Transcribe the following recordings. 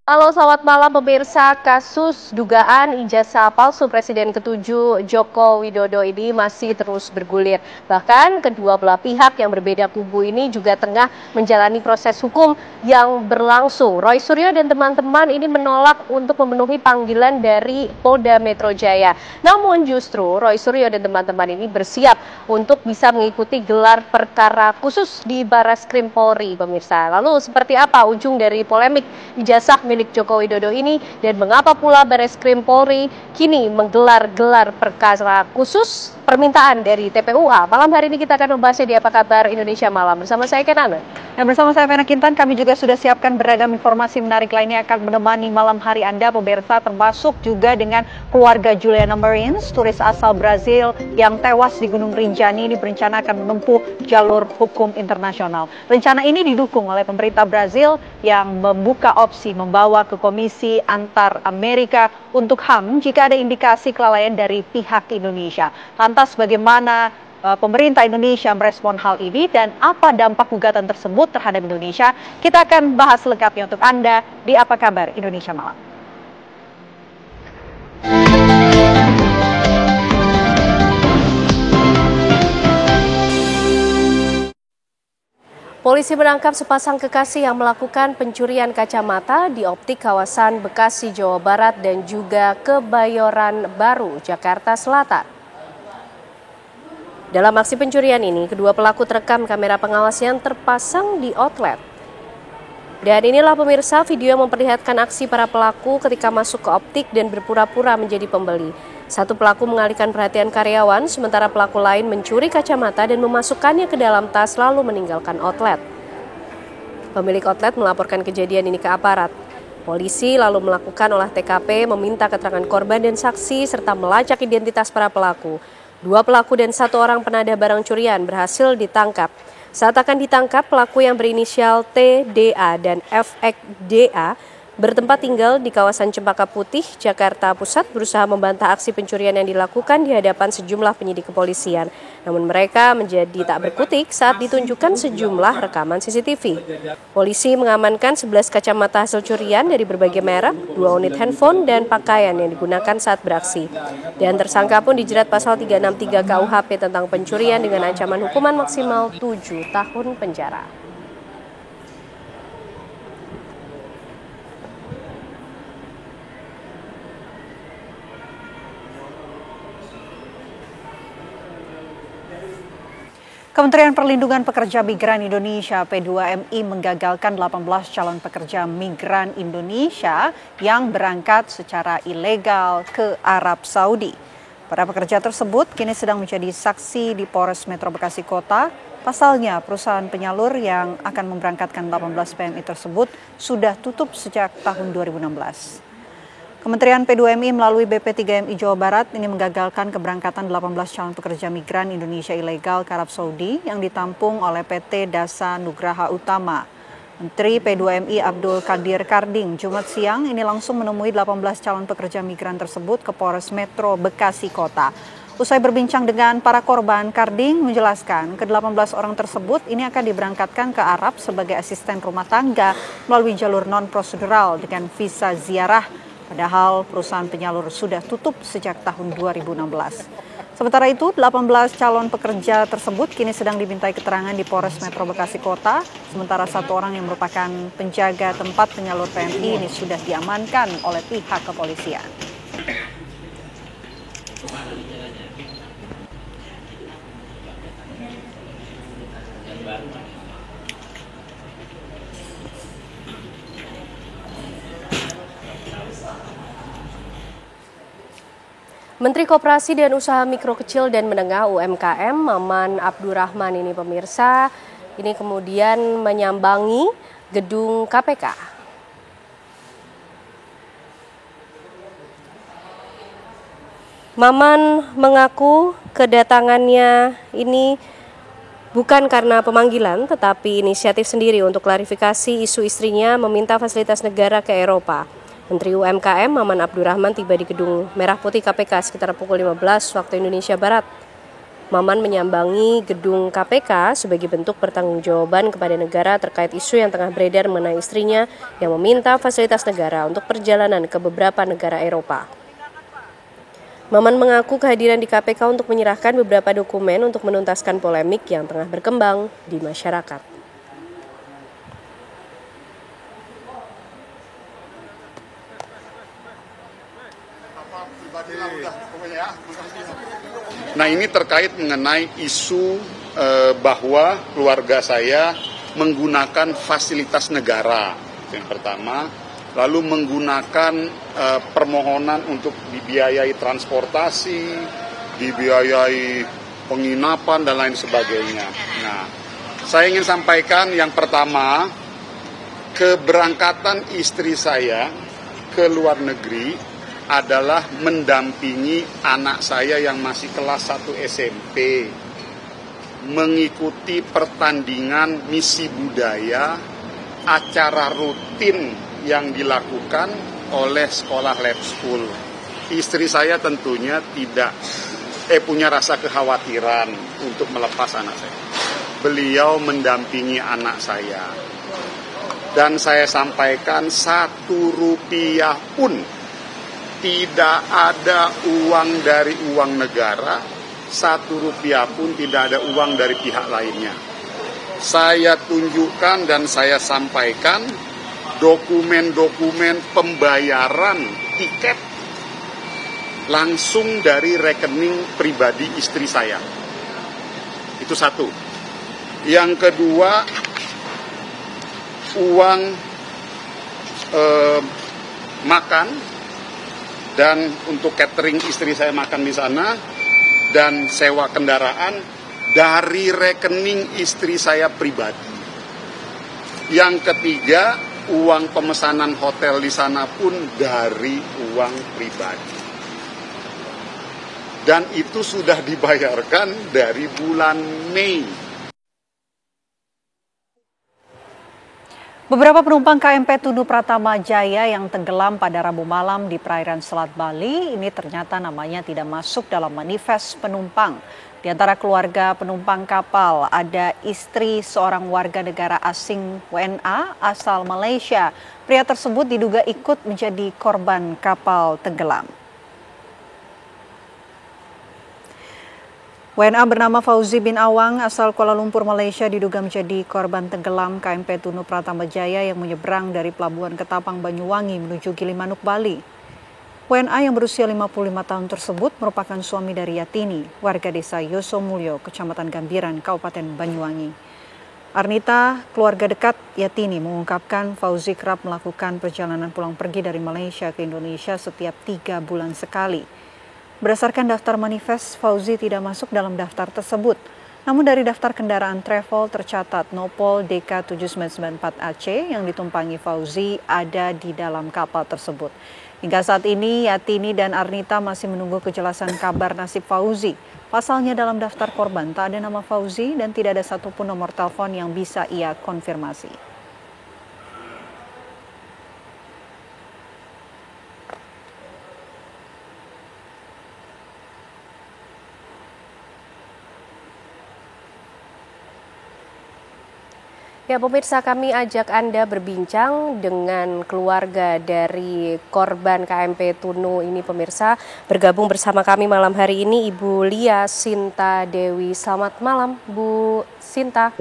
Halo, selamat malam pemirsa. Kasus dugaan ijazah palsu Presiden ke-7 Joko Widodo ini masih terus bergulir. Bahkan kedua belah pihak yang berbeda kubu ini juga tengah menjalani proses hukum yang berlangsung. Roy Suryo dan teman-teman ini menolak untuk memenuhi panggilan dari Polda Metro Jaya. Namun justru Roy Suryo dan teman-teman ini bersiap untuk bisa mengikuti gelar perkara khusus di Barreskrim Polri, pemirsa. Lalu seperti apa ujung dari polemik ijazah milik Joko Widodo ini dan mengapa pula Barreskrim Polri kini menggelar gelar perkara khusus permintaan dari TPUA. Malam hari ini kita akan membahasnya di Apa Kabar Indonesia Malam bersama saya Kenana. Dan bersama saya Vena Kintan, kami juga sudah siapkan beragam informasi menarik lainnya akan menemani malam hari Anda pemirsa, termasuk juga dengan keluarga Juliana Marins, turis asal Brazil yang tewas di Gunung Rinjani ini berencana akan menempuh jalur hukum internasional. Rencana ini didukung oleh pemerintah Brazil yang membuka opsi membawa ke Komisi Antar Amerika untuk HAM jika ada indikasi kelalaian dari pihak Indonesia. Lantas bagaimana pemerintah Indonesia merespon hal ini dan apa dampak gugatan tersebut terhadap Indonesia? Kita akan bahas lengkapnya untuk Anda di Apa Kabar Indonesia Malam. Polisi menangkap sepasang kekasih yang melakukan pencurian kacamata di optik kawasan Bekasi, Jawa Barat dan juga Kebayoran Baru, Jakarta Selatan. Dalam aksi pencurian ini, kedua pelaku terekam kamera pengawas yang terpasang di outlet. Dan inilah pemirsa video yang memperlihatkan aksi para pelaku ketika masuk ke optik dan berpura-pura menjadi pembeli. Satu pelaku mengalihkan perhatian karyawan, sementara pelaku lain mencuri kacamata dan memasukkannya ke dalam tas lalu meninggalkan outlet. Pemilik outlet melaporkan kejadian ini ke aparat. Polisi lalu melakukan olah TKP, meminta keterangan korban dan saksi, serta melacak identitas para pelaku. Dua pelaku dan satu orang penadah barang curian berhasil ditangkap. Saat akan ditangkap, pelaku yang berinisial TDA dan FXDA bertempat tinggal di kawasan Cempaka Putih, Jakarta Pusat berusaha membantah aksi pencurian yang dilakukan di hadapan sejumlah penyidik kepolisian. Namun mereka menjadi tak berkutik saat ditunjukkan sejumlah rekaman CCTV. Polisi mengamankan 11 kacamata hasil curian dari berbagai merek, 2 unit handphone dan pakaian yang digunakan saat beraksi. Dan tersangka pun dijerat pasal 363 KUHP tentang pencurian dengan ancaman hukuman maksimal 7 tahun penjara. Kementerian Perlindungan Pekerja Migran Indonesia P2MI menggagalkan 18 calon pekerja migran Indonesia yang berangkat secara ilegal ke Arab Saudi. Para pekerja tersebut kini sedang menjadi saksi di Polres Metro Bekasi Kota. Pasalnya, perusahaan penyalur yang akan memberangkatkan 18 PMI tersebut sudah tutup sejak tahun 2016. Kementerian P2MI melalui BP3MI Jawa Barat ini menggagalkan keberangkatan 18 calon pekerja migran Indonesia ilegal ke Arab Saudi yang ditampung oleh PT Dasa Nugraha Utama. Menteri P2MI Abdul Qadir Karding Jumat siang ini langsung menemui 18 calon pekerja migran tersebut ke Polres Metro Bekasi Kota. Usai berbincang dengan para korban, Karding menjelaskan ke-18 orang tersebut ini akan diberangkatkan ke Arab sebagai asisten rumah tangga melalui jalur non-prosedural dengan visa ziarah. Padahal perusahaan penyalur sudah tutup sejak tahun 2016. Sementara itu, 18 calon pekerja tersebut kini sedang dimintai keterangan di Polres Metro Bekasi Kota. Sementara satu orang yang merupakan penjaga tempat penyalur PMI ini sudah diamankan oleh pihak kepolisian. Menteri Koperasi dan Usaha Mikro Kecil dan Menengah UMKM Maman Abdurrahman ini pemirsa, ini kemudian menyambangi gedung KPK. Maman mengaku kedatangannya ini bukan karena pemanggilan, tetapi inisiatif sendiri untuk klarifikasi isu istrinya meminta fasilitas negara ke Eropa. Menteri UMKM Maman Abdurrahman tiba di Gedung Merah Putih KPK sekitar pukul 15 waktu Indonesia Barat. Maman menyambangi gedung KPK sebagai bentuk pertanggungjawaban kepada negara terkait isu yang tengah beredar mengenai istrinya yang meminta fasilitas negara untuk perjalanan ke beberapa negara Eropa. Maman mengaku kehadiran di KPK untuk menyerahkan beberapa dokumen untuk menuntaskan polemik yang tengah berkembang di masyarakat. Nah, ini terkait mengenai isu bahwa keluarga saya menggunakan fasilitas negara, yang pertama, lalu menggunakan permohonan untuk dibiayai transportasi, dibiayai penginapan dan lain sebagainya. Nah, saya ingin sampaikan yang pertama, keberangkatan istri saya ke luar negeri adalah mendampingi anak saya yang masih kelas 1 SMP mengikuti pertandingan misi budaya, acara rutin yang dilakukan oleh sekolah lab school. Istri saya tentunya tidak punya rasa kekhawatiran untuk melepas anak saya. Beliau mendampingi anak saya. Dan saya sampaikan 1 rupiah pun tidak ada uang dari uang negara, 1 rupiah pun tidak ada uang dari pihak lainnya. Saya tunjukkan dan saya sampaikan dokumen-dokumen pembayaran tiket langsung dari rekening pribadi istri saya. Itu 1. Yang kedua, uang makan dan untuk catering istri saya makan di sana dan sewa kendaraan dari rekening istri saya pribadi. Yang ketiga, uang pemesanan hotel di sana pun dari uang pribadi. Dan itu sudah dibayarkan dari bulan Mei. Beberapa penumpang KMP Tunu Pratama Jaya yang tenggelam pada Rabu malam di perairan Selat Bali ini ternyata namanya tidak masuk dalam manifest penumpang. Di antara keluarga penumpang kapal ada istri seorang warga negara asing WNA asal Malaysia. Pria tersebut diduga ikut menjadi korban kapal tenggelam. WNA bernama Fauzi bin Awang asal Kuala Lumpur, Malaysia diduga menjadi korban tenggelam KMP Tunu Pratama Jaya yang menyeberang dari Pelabuhan Ketapang, Banyuwangi menuju Gilimanuk, Bali. WNA yang berusia 55 tahun tersebut merupakan suami dari Yatini, warga desa Yosomulyo, Kecamatan Gambiran, Kabupaten Banyuwangi. Arnita, keluarga dekat Yatini, mengungkapkan Fauzi kerap melakukan perjalanan pulang pergi dari Malaysia ke Indonesia setiap 3 bulan sekali. Berdasarkan daftar manifest, Fauzi tidak masuk dalam daftar tersebut. Namun dari daftar kendaraan travel tercatat Nopol DK7994 AC yang ditumpangi Fauzi ada di dalam kapal tersebut. Hingga saat ini, Yatini dan Arnita masih menunggu kejelasan kabar nasib Fauzi. Pasalnya dalam daftar korban tak ada nama Fauzi dan tidak ada satupun nomor telepon yang bisa ia konfirmasi. Ya, pemirsa, kami ajak Anda berbincang dengan keluarga dari korban KMP Tunu ini, pemirsa. Bergabung bersama kami malam hari ini Ibu Lia Sinta Dewi. Selamat malam, Bu Sinta.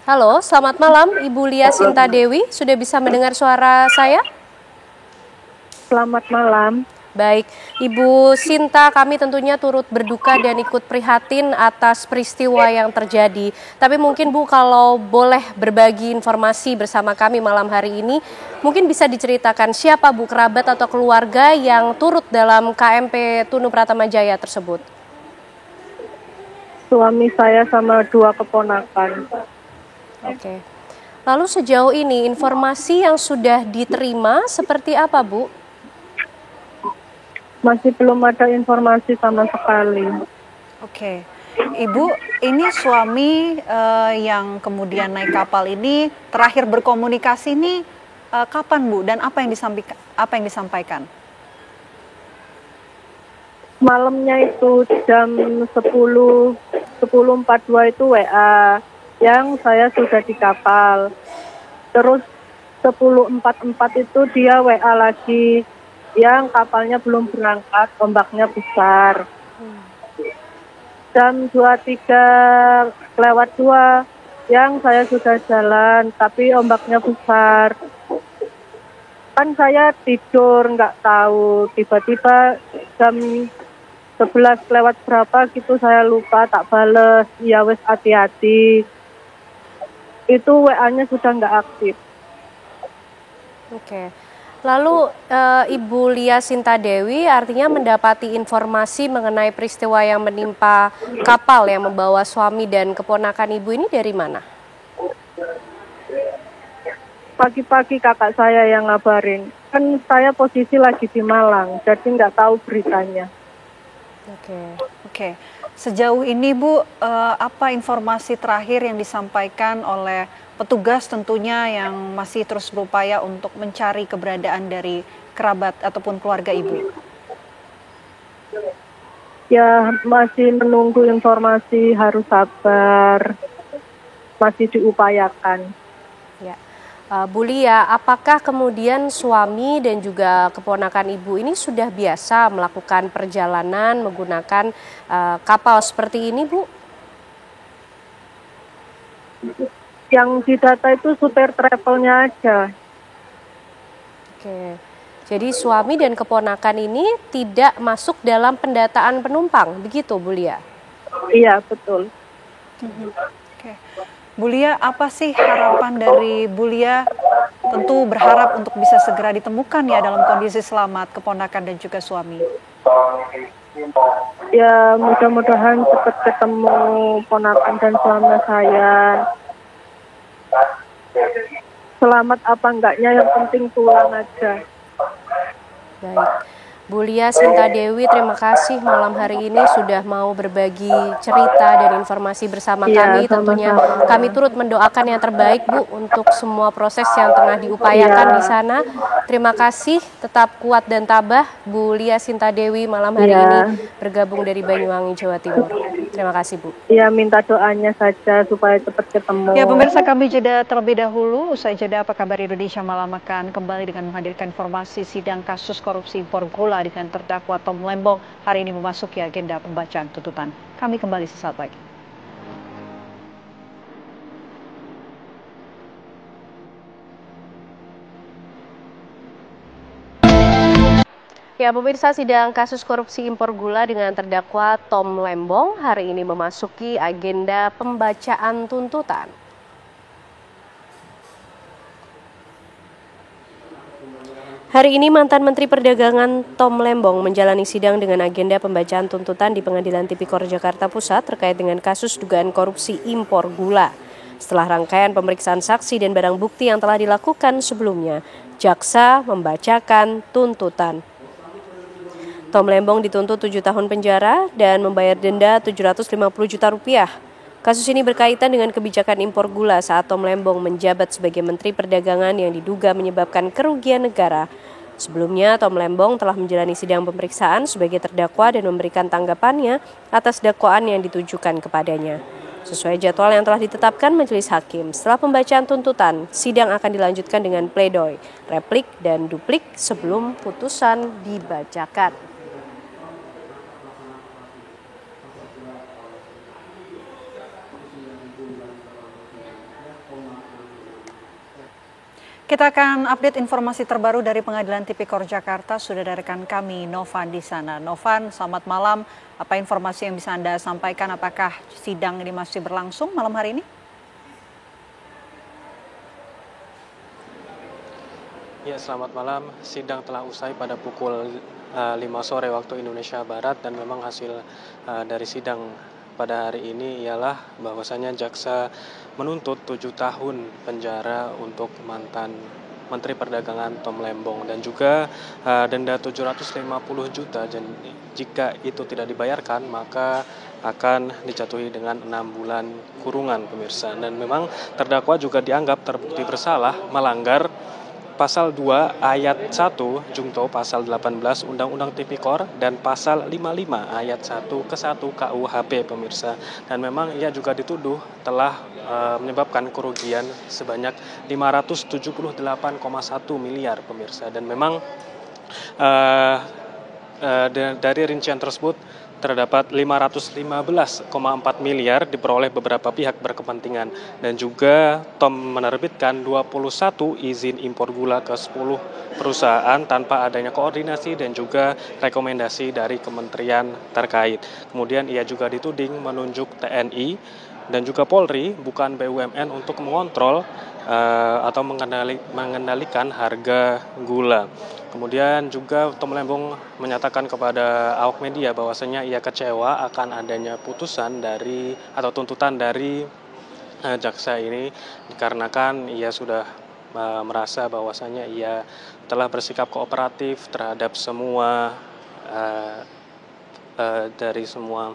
Halo, selamat malam Ibu Lia Sinta Dewi. Sudah bisa mendengar suara saya? Selamat malam. Baik, Ibu Sinta, kami tentunya turut berduka dan ikut prihatin atas peristiwa yang terjadi. Tapi mungkin Bu, kalau boleh berbagi informasi bersama kami malam hari ini, mungkin bisa diceritakan siapa Bu kerabat atau keluarga yang turut dalam KMP Tunu Pratama Jaya tersebut? Suami saya sama 2 keponakan. Oke. Lalu sejauh ini informasi yang sudah diterima seperti apa, Bu? Masih belum ada informasi sama sekali. Oke, Ibu, ini suami yang kemudian naik kapal ini terakhir berkomunikasi ini kapan, Bu? Dan apa yang disampaikan? malamnya itu jam 10.42 itu WA yang saya sudah di kapal. Terus 10.44 itu dia WA lagi yang kapalnya belum berangkat, ombaknya besar. Jam 23:02 yang saya sudah jalan tapi ombaknya besar. Kan saya tidur nggak tahu, tiba-tiba jam 11 lewat berapa gitu saya lupa, tak bales, ya wes hati-hati. Itu WA-nya sudah nggak aktif. Oke. Lalu Ibu Lia Sinta Dewi artinya mendapati informasi mengenai peristiwa yang menimpa kapal yang membawa suami dan keponakan Ibu ini dari mana? Pagi-pagi kakak saya yang ngabarin. Kan saya posisi lagi di Malang, jadi nggak tahu beritanya. Oke. Sejauh ini Bu, apa informasi terakhir yang disampaikan oleh petugas tentunya yang masih terus berupaya untuk mencari keberadaan dari kerabat ataupun keluarga Ibu? Ya masih menunggu informasi, harus sabar, masih diupayakan. Ya. Bu Lia, apakah kemudian suami dan juga keponakan Ibu ini sudah biasa melakukan perjalanan menggunakan kapal seperti ini, Bu? Yang didata itu supir travelnya aja. Oke. Jadi suami dan keponakan ini tidak masuk dalam pendataan penumpang, begitu Bu Lia? Iya, betul. Oke. Bu Lia, apa sih harapan dari Bu Lia? Tentu berharap untuk bisa segera ditemukan ya dalam kondisi selamat keponakan dan juga suami. Ya mudah-mudahan cepat ketemu ponakan dan suami saya. Selamat apa enggaknya, yang penting pulang aja. Baik. Bu Lia Sinta Dewi, terima kasih malam hari ini sudah mau berbagi cerita dan informasi bersama kami. Tentunya kami turut mendoakan yang terbaik, Bu, untuk semua proses yang tengah diupayakan di sana. Terima kasih, tetap kuat dan tabah. Bu Lia Sinta Dewi malam hari ini bergabung dari Banyuwangi, Jawa Timur. Terima kasih, Bu. Iya, minta doanya saja supaya cepat ketemu. Ya, pemirsa, kami jeda terlebih dahulu. Usai jeda, Apa Kabar Indonesia malam akan kembali dengan menghadirkan informasi sidang kasus korupsi impor gula dengan terdakwa Tom Lembong hari ini memasuki agenda pembacaan tuntutan. Kami kembali sesaat lagi. Ya, pemirsa, sidang kasus korupsi impor gula dengan terdakwa Tom Lembong hari ini memasuki agenda pembacaan tuntutan. Hari ini mantan Menteri Perdagangan Tom Lembong menjalani sidang dengan agenda pembacaan tuntutan di Pengadilan Tipikor Jakarta Pusat terkait dengan kasus dugaan korupsi impor gula. Setelah rangkaian pemeriksaan saksi dan barang bukti yang telah dilakukan sebelumnya, jaksa membacakan tuntutan. Tom Lembong dituntut 7 tahun penjara dan membayar denda 750 juta rupiah. Kasus ini berkaitan dengan kebijakan impor gula saat Tom Lembong menjabat sebagai Menteri Perdagangan yang diduga menyebabkan kerugian negara. Sebelumnya, Tom Lembong telah menjalani sidang pemeriksaan sebagai terdakwa dan memberikan tanggapannya atas dakwaan yang ditujukan kepadanya. Sesuai jadwal yang telah ditetapkan majelis hakim, setelah pembacaan tuntutan, sidang akan dilanjutkan dengan pledoi, replik, dan duplik sebelum putusan dibacakan. Kita akan update informasi terbaru dari Pengadilan Tipikor Jakarta. Sudah ada rekan kami, Novan, di sana. Novan, selamat malam. Apa informasi yang bisa Anda sampaikan? Apakah sidang ini masih berlangsung malam hari ini? Ya, selamat malam. Sidang telah usai pada pukul 5 sore waktu Indonesia Barat dan memang hasil dari sidang pada hari ini ialah bahwasanya jaksa menuntut 7 tahun penjara untuk mantan Menteri Perdagangan Tom Lembong dan juga denda 750 juta, dan jika itu tidak dibayarkan maka akan dijatuhi dengan 6 bulan kurungan, pemirsa. Dan memang terdakwa juga dianggap terbukti bersalah melanggar Pasal 2 ayat 1 Jungto pasal 18 Undang-Undang Tipikor dan pasal 55 ayat 1 ke 1 KUHP pemirsa. Dan memang ia juga dituduh telah menyebabkan kerugian sebanyak 578,1 miliar pemirsa. Dan memang dari rincian tersebut terdapat 515,4 miliar diperoleh beberapa pihak berkepentingan, dan juga Tom menerbitkan 21 izin impor gula ke 10 perusahaan tanpa adanya koordinasi dan juga rekomendasi dari kementerian terkait. Kemudian ia juga dituding menunjuk TNI dan juga Polri bukan BUMN untuk mengontrol atau mengendalikan harga gula. Kemudian juga Tom Lembong menyatakan kepada awak media bahwasanya ia kecewa akan adanya putusan dari atau tuntutan dari jaksa ini, dikarenakan ia sudah merasa bahwasanya ia telah bersikap kooperatif terhadap semua dari semua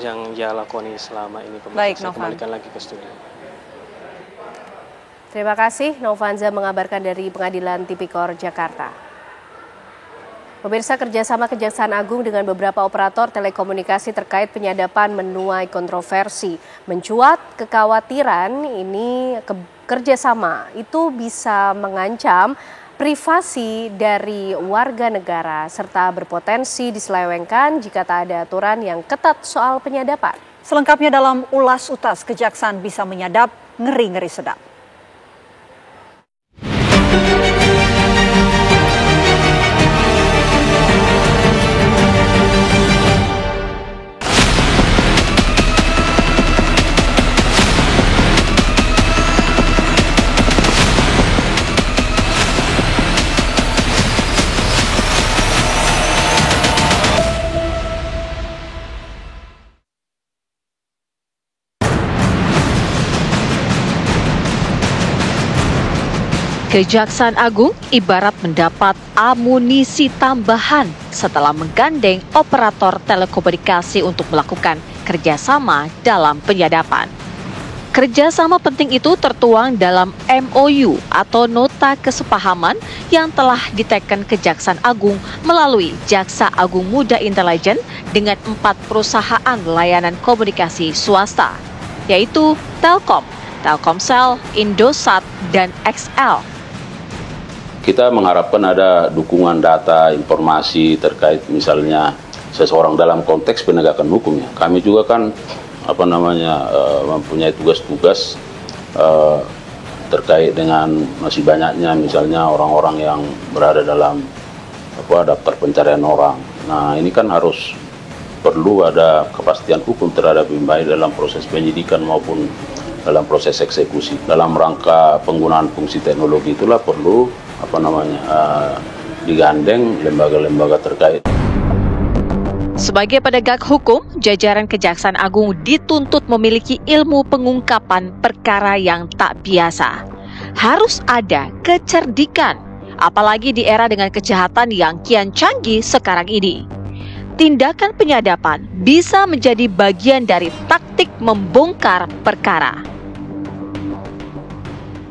yang ia lakoni selama ini. Baik, Saya Novan. kembalikan lagi ke studio. Terima kasih, Novanza mengabarkan dari Pengadilan Tipikor Jakarta. Pemirsa, kerjasama Kejaksaan Agung dengan beberapa operator telekomunikasi terkait penyadapan menuai kontroversi. Mencuat kekhawatiran ini kerjasama itu bisa mengancam privasi dari warga negara serta berpotensi diselewengkan jika tak ada aturan yang ketat soal penyadapan. Selengkapnya dalam Ulas Utas, Kejaksaan bisa menyadap ngeri-ngeri sedap. Kejaksaan Agung ibarat mendapat amunisi tambahan setelah menggandeng operator telekomunikasi untuk melakukan kerjasama dalam penyadapan. Kerjasama penting itu tertuang dalam MOU atau Nota Kesepahaman yang telah diteken Kejaksaan Agung melalui Jaksa Agung Muda Intelijen dengan 4 perusahaan layanan komunikasi swasta, yaitu Telkom, Telkomsel, Indosat, dan XL. Kita mengharapkan ada dukungan data, informasi terkait misalnya seseorang dalam konteks penegakan hukum ya. Kami juga kan mempunyai tugas-tugas terkait dengan masih banyaknya misalnya orang-orang yang berada dalam daftar pencarian orang. Nah, ini kan harus perlu ada kepastian hukum terhadap baik dalam proses penyidikan maupun dalam proses eksekusi. Dalam rangka penggunaan fungsi teknologi itulah perlu digandeng lembaga-lembaga terkait. Sebagai penegak hukum, jajaran Kejaksaan Agung dituntut memiliki ilmu pengungkapan perkara yang tak biasa. Harus ada kecerdikan, apalagi di era dengan kejahatan yang kian canggih sekarang ini. Tindakan penyadapan bisa menjadi bagian dari taktik membongkar perkara.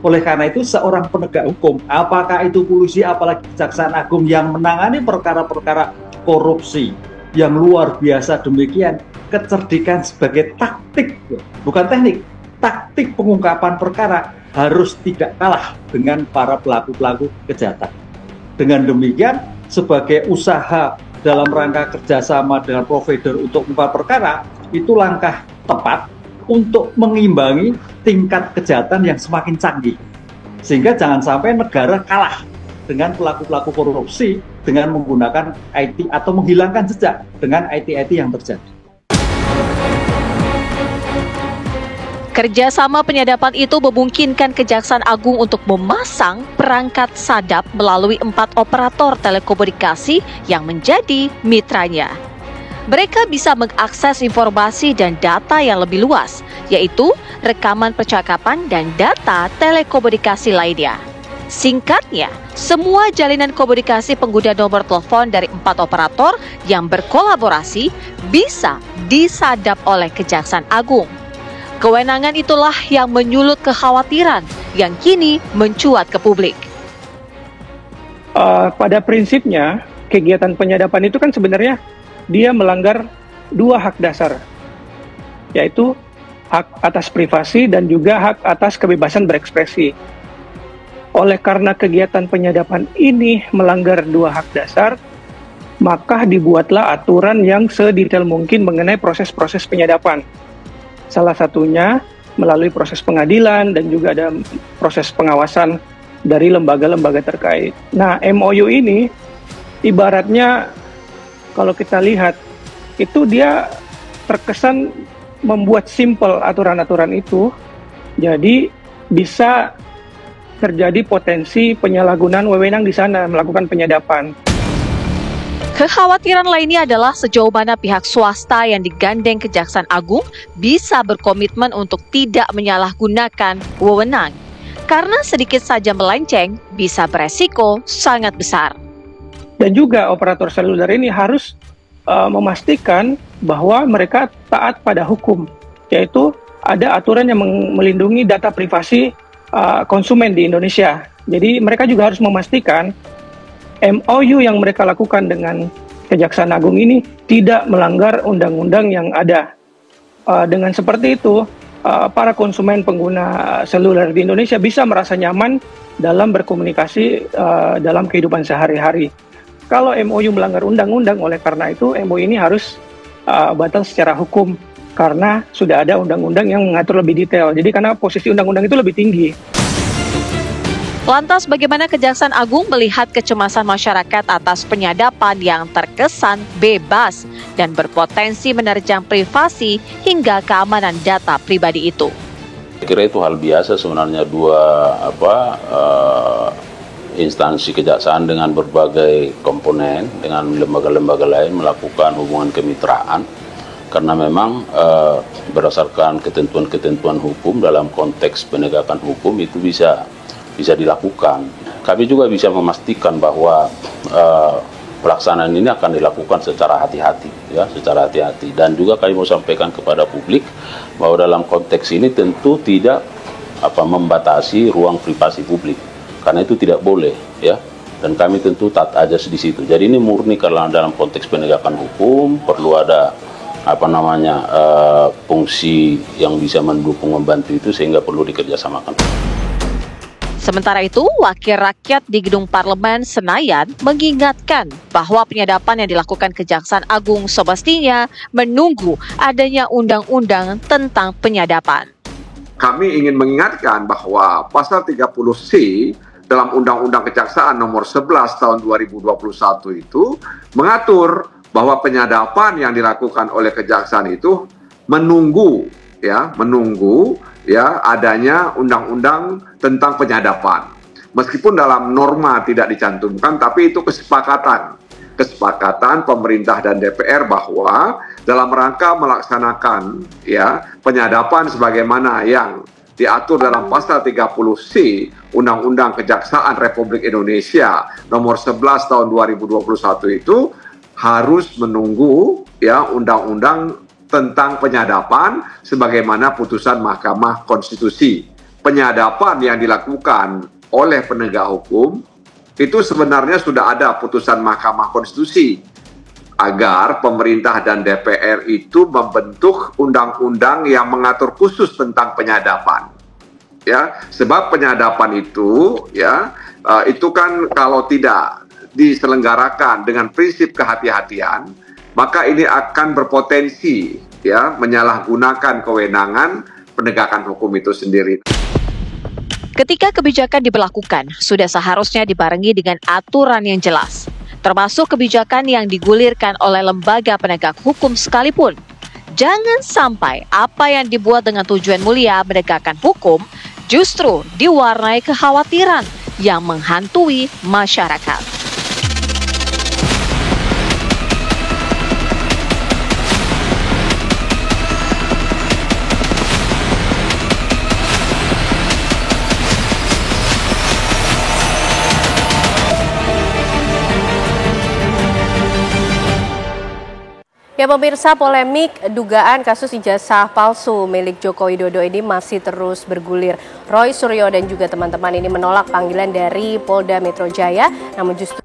Oleh karena itu, seorang penegak hukum, apakah itu polisi, apalagi Kejaksaan Agung yang menangani perkara-perkara korupsi yang luar biasa demikian, kecerdikan sebagai taktik, bukan teknik, taktik pengungkapan perkara harus tidak kalah dengan para pelaku-pelaku kejahatan. Dengan demikian, sebagai usaha dalam rangka kerjasama dengan provider untuk mengungkap perkara, itu langkah tepat untuk mengimbangi tingkat kejahatan yang semakin canggih. Sehingga jangan sampai negara kalah dengan pelaku-pelaku korupsi dengan menggunakan IT atau menghilangkan jejak dengan IT-IT yang terjadi. Kerjasama penyadapan itu memungkinkan Kejaksaan Agung untuk memasang perangkat sadap melalui 4 operator telekomunikasi yang menjadi mitranya. Mereka bisa mengakses informasi dan data yang lebih luas, yaitu rekaman percakapan dan data telekomunikasi lainnya. Singkatnya, semua jalinan komunikasi pengguna nomor telepon dari 4 operator yang berkolaborasi bisa disadap oleh Kejaksaan Agung. Kewenangan itulah yang menyulut kekhawatiran yang kini mencuat ke publik. pada prinsipnya kegiatan penyadapan itu kan sebenarnya dia melanggar dua hak dasar, yaitu hak atas privasi dan juga hak atas kebebasan berekspresi. Oleh karena kegiatan penyadapan ini melanggar dua hak dasar, maka dibuatlah aturan yang sedetail mungkin mengenai proses-proses penyadapan. Salah satunya melalui proses pengadilan dan juga ada proses pengawasan dari lembaga-lembaga terkait. Nah, MOU ini ibaratnya kalau kita lihat itu dia terkesan membuat simpel aturan-aturan itu, jadi bisa terjadi potensi penyalahgunaan wewenang di sana melakukan penyadapan. Kekhawatiran lainnya adalah sejauh mana pihak swasta yang digandeng Kejaksaan Agung bisa berkomitmen untuk tidak menyalahgunakan wewenang. Karena sedikit saja melenceng bisa beresiko sangat besar. Dan juga operator seluler ini harus memastikan bahwa mereka taat pada hukum, yaitu ada aturan yang melindungi data privasi konsumen di Indonesia. Jadi mereka juga harus memastikan MOU yang mereka lakukan dengan Kejaksaan Agung ini tidak melanggar undang-undang yang ada. Dengan seperti itu, para konsumen pengguna seluler di Indonesia bisa merasa nyaman dalam berkomunikasi dalam kehidupan sehari-hari. Kalau MOU melanggar undang-undang, oleh karena itu MOU ini harus batal secara hukum karena sudah ada undang-undang yang mengatur lebih detail. Jadi karena posisi undang-undang itu lebih tinggi. Lantas bagaimana Kejaksaan Agung melihat kecemasan masyarakat atas penyadapan yang terkesan bebas dan berpotensi menerjang privasi hingga keamanan data pribadi itu? Saya kira itu hal biasa sebenarnya dua instansi kejaksaan dengan berbagai komponen, dengan lembaga-lembaga lain melakukan hubungan kemitraan. Karena memang berdasarkan ketentuan-ketentuan hukum dalam konteks penegakan hukum itu bisa dilakukan. Kami juga bisa memastikan bahwa pelaksanaan ini akan dilakukan secara hati-hati, ya, secara hati-hati. Dan juga kami mau sampaikan kepada publik bahwa dalam konteks ini tentu tidak membatasi ruang privasi publik, karena itu tidak boleh, ya. Dan kami tentu taat ajas di situ. Jadi ini murni karena dalam konteks penegakan hukum perlu ada fungsi yang bisa mendukung membantu itu sehingga perlu dikerjasamakan. Sementara itu, Wakil Rakyat di Gedung Parlemen Senayan mengingatkan bahwa penyadapan yang dilakukan Kejaksaan Agung semestinya menunggu adanya undang-undang tentang penyadapan. Kami ingin mengingatkan bahwa pasal 30C dalam Undang-Undang Kejaksaan nomor 11 tahun 2021 itu mengatur bahwa penyadapan yang dilakukan oleh kejaksaan itu menunggu adanya undang-undang tentang penyadapan. Meskipun dalam norma tidak dicantumkan, tapi itu kesepakatan pemerintah dan DPR bahwa dalam rangka melaksanakan penyadapan sebagaimana yang diatur dalam pasal 30C Undang-Undang Kejaksaan Republik Indonesia nomor 11 tahun 2021 itu harus menunggu undang-undang tentang penyadapan sebagaimana putusan Mahkamah Konstitusi. Penyadapan yang dilakukan oleh penegak hukum itu sebenarnya sudah ada putusan Mahkamah Konstitusi agar pemerintah dan DPR itu membentuk undang-undang yang mengatur khusus tentang penyadapan. Ya, sebab penyadapan itu itu kan kalau tidak diselenggarakan dengan prinsip kehati-hatian, maka ini akan berpotensi menyalahgunakan kewenangan penegakan hukum itu sendiri. Ketika kebijakan diberlakukan, sudah seharusnya dibarengi dengan aturan yang jelas, termasuk kebijakan yang digulirkan oleh lembaga penegak hukum sekalipun. Jangan sampai apa yang dibuat dengan tujuan mulia menegakkan hukum justru diwarnai kekhawatiran yang menghantui masyarakat. Ya pemirsa, polemik dugaan kasus ijazah palsu milik Joko Widodo ini masih terus bergulir. Roy Suryo dan juga teman-teman ini menolak panggilan dari Polda Metro Jaya, namun justru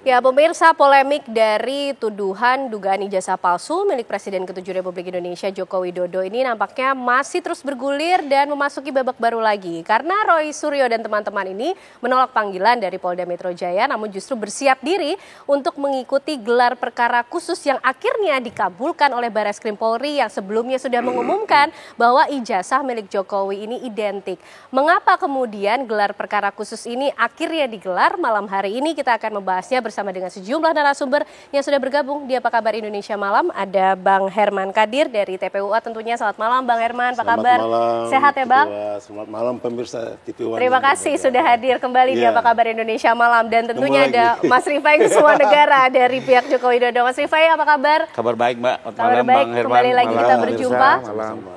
ya pemirsa, polemik dari tuduhan dugaan ijazah palsu milik Presiden ke-7 Republik Indonesia Joko Widodo ini nampaknya masih terus bergulir dan memasuki babak baru lagi. Karena Roy Suryo dan teman-teman ini menolak panggilan dari Polda Metro Jaya namun justru bersiap diri untuk mengikuti gelar perkara khusus yang akhirnya dikabulkan oleh Barreskrim Polri yang sebelumnya sudah mengumumkan bahwa ijazah milik Jokowi ini identik. Mengapa kemudian gelar perkara khusus ini akhirnya digelar? Malam hari ini kita akan membahasnya bersama dengan sejumlah narasumber yang sudah bergabung di Apa Kabar Indonesia Malam. Ada Bang Herman Kadir dari TPUA tentunya. Selamat malam Bang Herman, apa kabar? Malam, sehat ya Bang? Selamat malam pemirsa TPUA. Terima kasih sudah hadir kembali di Apa Kabar Indonesia Malam. Dan tentunya ada Mas Rifai Kusuma Negara dari pihak Joko Widodo. Mas Rifai, apa kabar? Kabar baik Mbak. Kabar baik, kembali lagi kita berjumpa.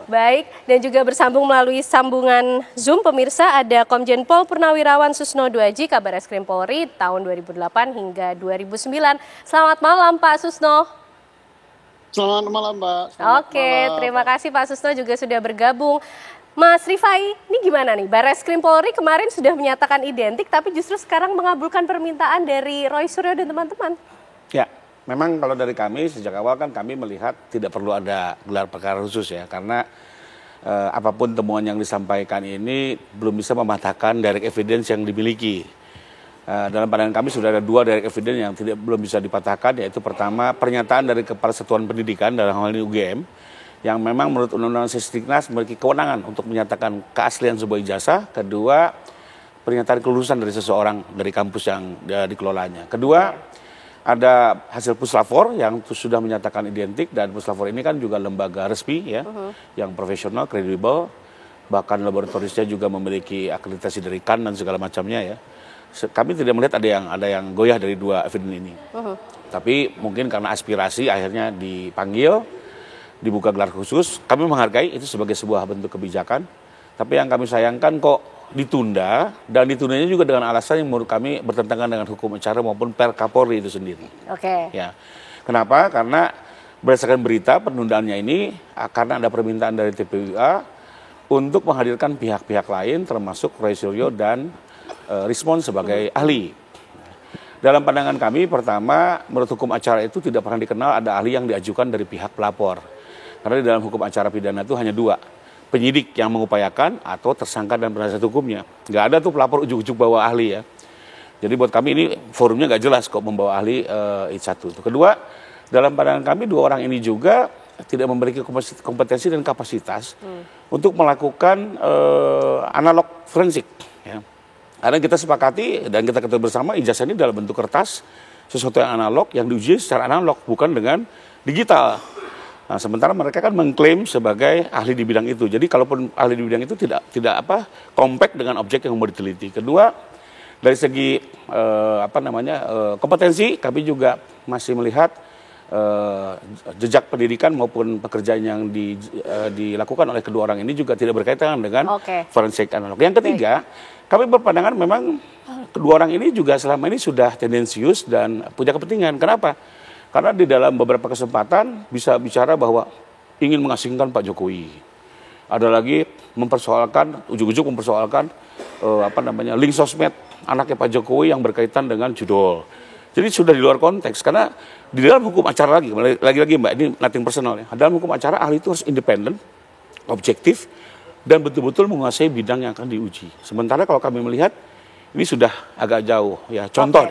Baik, dan juga bersambung melalui sambungan Zoom pemirsa ada Komjen Pol Purnawirawan Susno Duaji, Kabareskrim Polri tahun 2008 hingga 2009. Selamat malam Pak Susno. Selamat malam Mbak. Oke, terima kasih Pak Susno juga sudah bergabung. Mas Rifai, ini gimana nih? Barreskrim Polri kemarin sudah menyatakan identik, tapi justru sekarang mengabulkan permintaan dari Roy Suryo dan teman-teman. Ya, memang kalau dari kami sejak awal kan kami melihat tidak perlu ada gelar perkara khusus ya, karena apapun temuan yang disampaikan ini belum bisa mematahkan direct evidence yang dimiliki. Dalam pandangan kami sudah ada 2 direct evidence yang belum bisa dipatahkan, yaitu pertama pernyataan dari Kepala Satuan Pendidikan dalam hal ini UGM yang memang menurut Undang-Undang Sisdiknas memiliki kewenangan untuk menyatakan keaslian sebuah ijazah. Kedua, pernyataan kelulusan dari seseorang dari kampus yang dikelolanya. Kedua, ada hasil puslapor yang sudah menyatakan identik, dan puslapor ini kan juga lembaga resmi ya, yang profesional, kredibel, bahkan laboratorisnya juga memiliki akreditasi dari KAN dan segala macamnya ya. Kami tidak melihat ada yang goyah dari 2 evidence ini. Tapi mungkin karena aspirasi akhirnya dipanggil, dibuka gelar khusus. Kami menghargai itu sebagai sebuah bentuk kebijakan. Tapi yang kami sayangkan kok ditunda, dan ditundanya juga dengan alasan yang menurut kami bertentangan dengan hukum acara maupun per Kapolri itu sendiri. Oke. Ya. Kenapa? Karena berdasarkan berita penundaannya ini karena ada permintaan dari TPUA untuk menghadirkan pihak-pihak lain termasuk Roy Suryo dan Rismon sebagai ahli. Dalam pandangan kami, pertama, menurut hukum acara itu tidak pernah dikenal ada ahli yang diajukan dari pihak pelapor. Karena di dalam hukum acara pidana itu hanya 2, penyidik yang mengupayakan atau tersangka dan penasihat hukumnya. Nggak ada tuh pelapor ujuk-ujuk bawa ahli ya. Jadi buat kami ini forumnya nggak jelas kok membawa ahli itu satu. Kedua, dalam pandangan kami 2 orang ini juga tidak memiliki kompetensi dan kapasitas untuk melakukan analog forensik. Ya. Karena kita sepakati dan kita ketahui bersama ijazah ini dalam bentuk kertas, sesuatu yang analog, yang diuji secara analog, bukan dengan digital. Nah, sementara mereka kan mengklaim sebagai ahli di bidang itu. Jadi kalaupun ahli di bidang itu tidak compact dengan objek yang mau diteliti. Kedua, dari segi kompetensi, kami juga masih melihat jejak pendidikan maupun pekerjaan yang dilakukan oleh kedua orang ini juga tidak berkaitan dengan forensik analog. Yang ketiga, kami berpandangan memang kedua orang ini juga selama ini sudah tendensius dan punya kepentingan. Kenapa? Karena di dalam beberapa kesempatan bisa bicara bahwa ingin mengasingkan Pak Jokowi. Ada lagi mempersoalkan, ujuk-ujuk mempersoalkan link sosmed anaknya Pak Jokowi yang berkaitan dengan judul. Jadi sudah di luar konteks, karena di dalam hukum acara lagi-lagi Mbak, ini nothing personal ya. Dalam hukum acara ahli itu harus independen, objektif, dan betul-betul menguasai bidang yang akan diuji. Sementara kalau kami melihat ini sudah agak jauh ya. Contoh,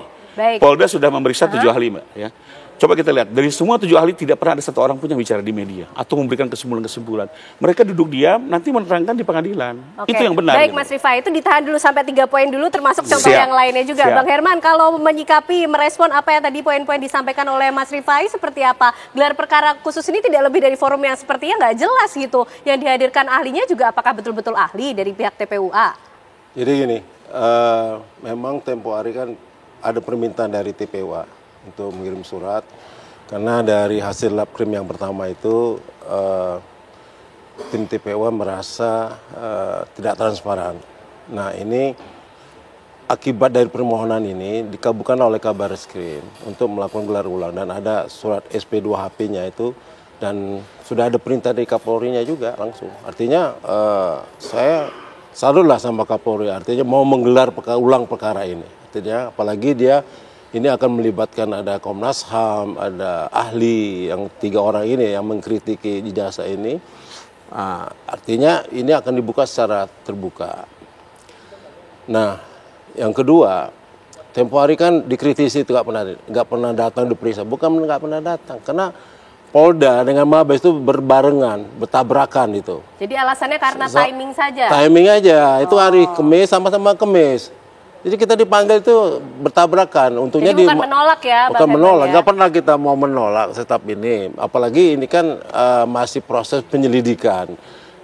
Polda sudah memeriksa 7 ahli Mbak ya. Coba kita lihat, dari semua 7 ahli tidak pernah ada 1 orang pun yang bicara di media atau memberikan kesimpulan-kesimpulan. Mereka duduk diam, nanti menerangkan di pengadilan. Itu yang benar. Baik, Mas Rifai, itu ditahan dulu sampai 3 poin dulu, termasuk contoh yang lainnya juga. Bang Herman, kalau menyikapi, merespon apa yang tadi poin-poin disampaikan oleh Mas Rifai, seperti apa? Gelar perkara khusus ini tidak lebih dari forum yang sepertinya nggak jelas gitu. Yang dihadirkan ahlinya juga apakah betul-betul ahli dari pihak TPUA? Jadi gini, memang tempo hari kan ada permintaan dari TPUA untuk mengirim surat, karena dari hasil lab krim yang pertama itu tim TPUA merasa tidak transparan. Nah ini akibat dari permohonan ini dikabulkan oleh Kabareskrim untuk melakukan gelar ulang dan ada surat SP2HP-nya itu dan sudah ada perintah dari Kapolri-nya juga langsung. Artinya saya salutlah sama Kapolri, artinya mau menggelar ulang perkara ini. Artinya apalagi dia ini akan melibatkan ada Komnas HAM, ada ahli yang 3 orang ini yang mengkritiki ijazah ini. Artinya ini akan dibuka secara terbuka. Nah, yang kedua, tempo hari kan dikritisi itu nggak pernah datang diperiksa. Bukan nggak pernah datang, karena Polda dengan Mabes itu berbarengan, bertabrakan itu. Jadi alasannya karena timing saja? Timing aja, itu hari Kamis sama-sama Kamis. Jadi kita dipanggil itu bertabrakan. Untungnya jadi bukan menolak ya? Bukan menolak, nggak pernah kita mau menolak tetap ini. Apalagi ini kan masih proses penyelidikan.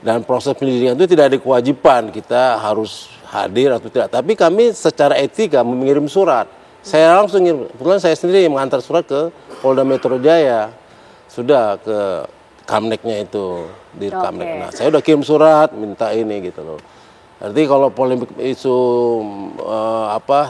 Dan proses penyelidikan itu tidak ada kewajiban kita harus hadir atau tidak. Tapi kami secara etika mengirim surat. Saya langsung ngirim, kebetulan saya sendiri mengantar surat ke Polda Metro Jaya. Sudah ke Kamneknya itu, di Kamnek. Nah, saya udah kirim surat minta ini gitu loh. Artinya kalau polemik isu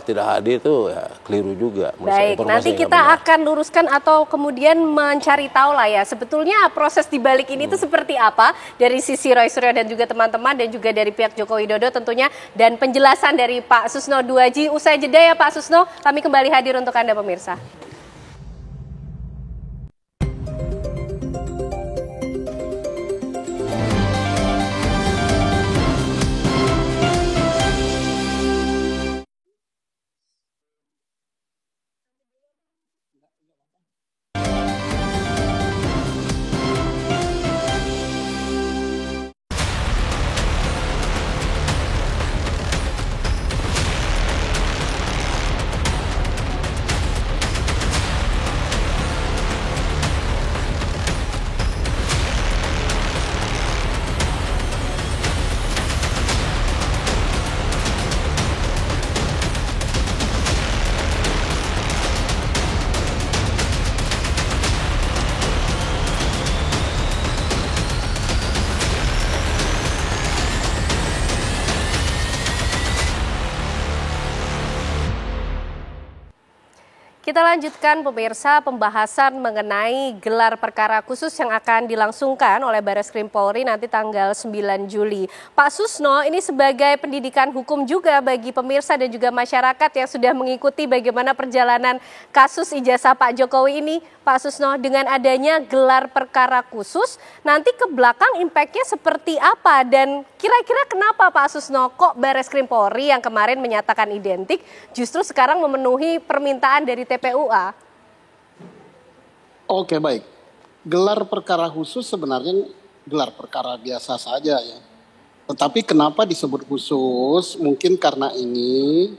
tidak hadir itu ya keliru juga. Baik, nanti kita akan luruskan atau kemudian mencari tahu lah ya sebetulnya proses di balik ini itu seperti apa dari sisi Roy Suryo dan juga teman-teman dan juga dari pihak Joko Widodo tentunya dan penjelasan dari Pak Susno Duaji. Usai jeda ya Pak Susno, kami kembali hadir untuk Anda pemirsa. Kita lanjutkan pemirsa pembahasan mengenai gelar perkara khusus yang akan dilangsungkan oleh Bareskrim Polri nanti tanggal 9 Juli. Pak Susno, ini sebagai pendidikan hukum juga bagi pemirsa dan juga masyarakat yang sudah mengikuti bagaimana perjalanan kasus ijazah Pak Jokowi ini. Pak Susno, dengan adanya gelar perkara khusus, nanti ke belakang impact-nya seperti apa? Dan kira-kira kenapa Pak Susno kok Bareskrim Polri yang kemarin menyatakan identik justru sekarang memenuhi permintaan dari TPUA? Oke, baik. Gelar perkara khusus sebenarnya gelar perkara biasa saja ya. Tetapi kenapa disebut khusus? Mungkin karena ini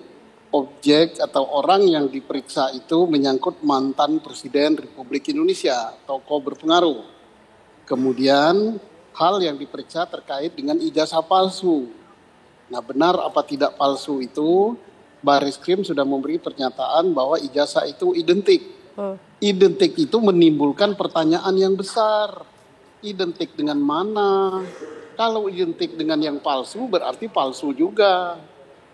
objek atau orang yang diperiksa itu menyangkut mantan Presiden Republik Indonesia, tokoh berpengaruh. Kemudian hal yang diperiksa terkait dengan ijazah palsu. Nah, benar apa tidak palsu itu, Bareskrim sudah memberi pernyataan bahwa ijazah itu identik. Identik itu menimbulkan pertanyaan yang besar. Identik dengan mana? Kalau identik dengan yang palsu berarti palsu juga.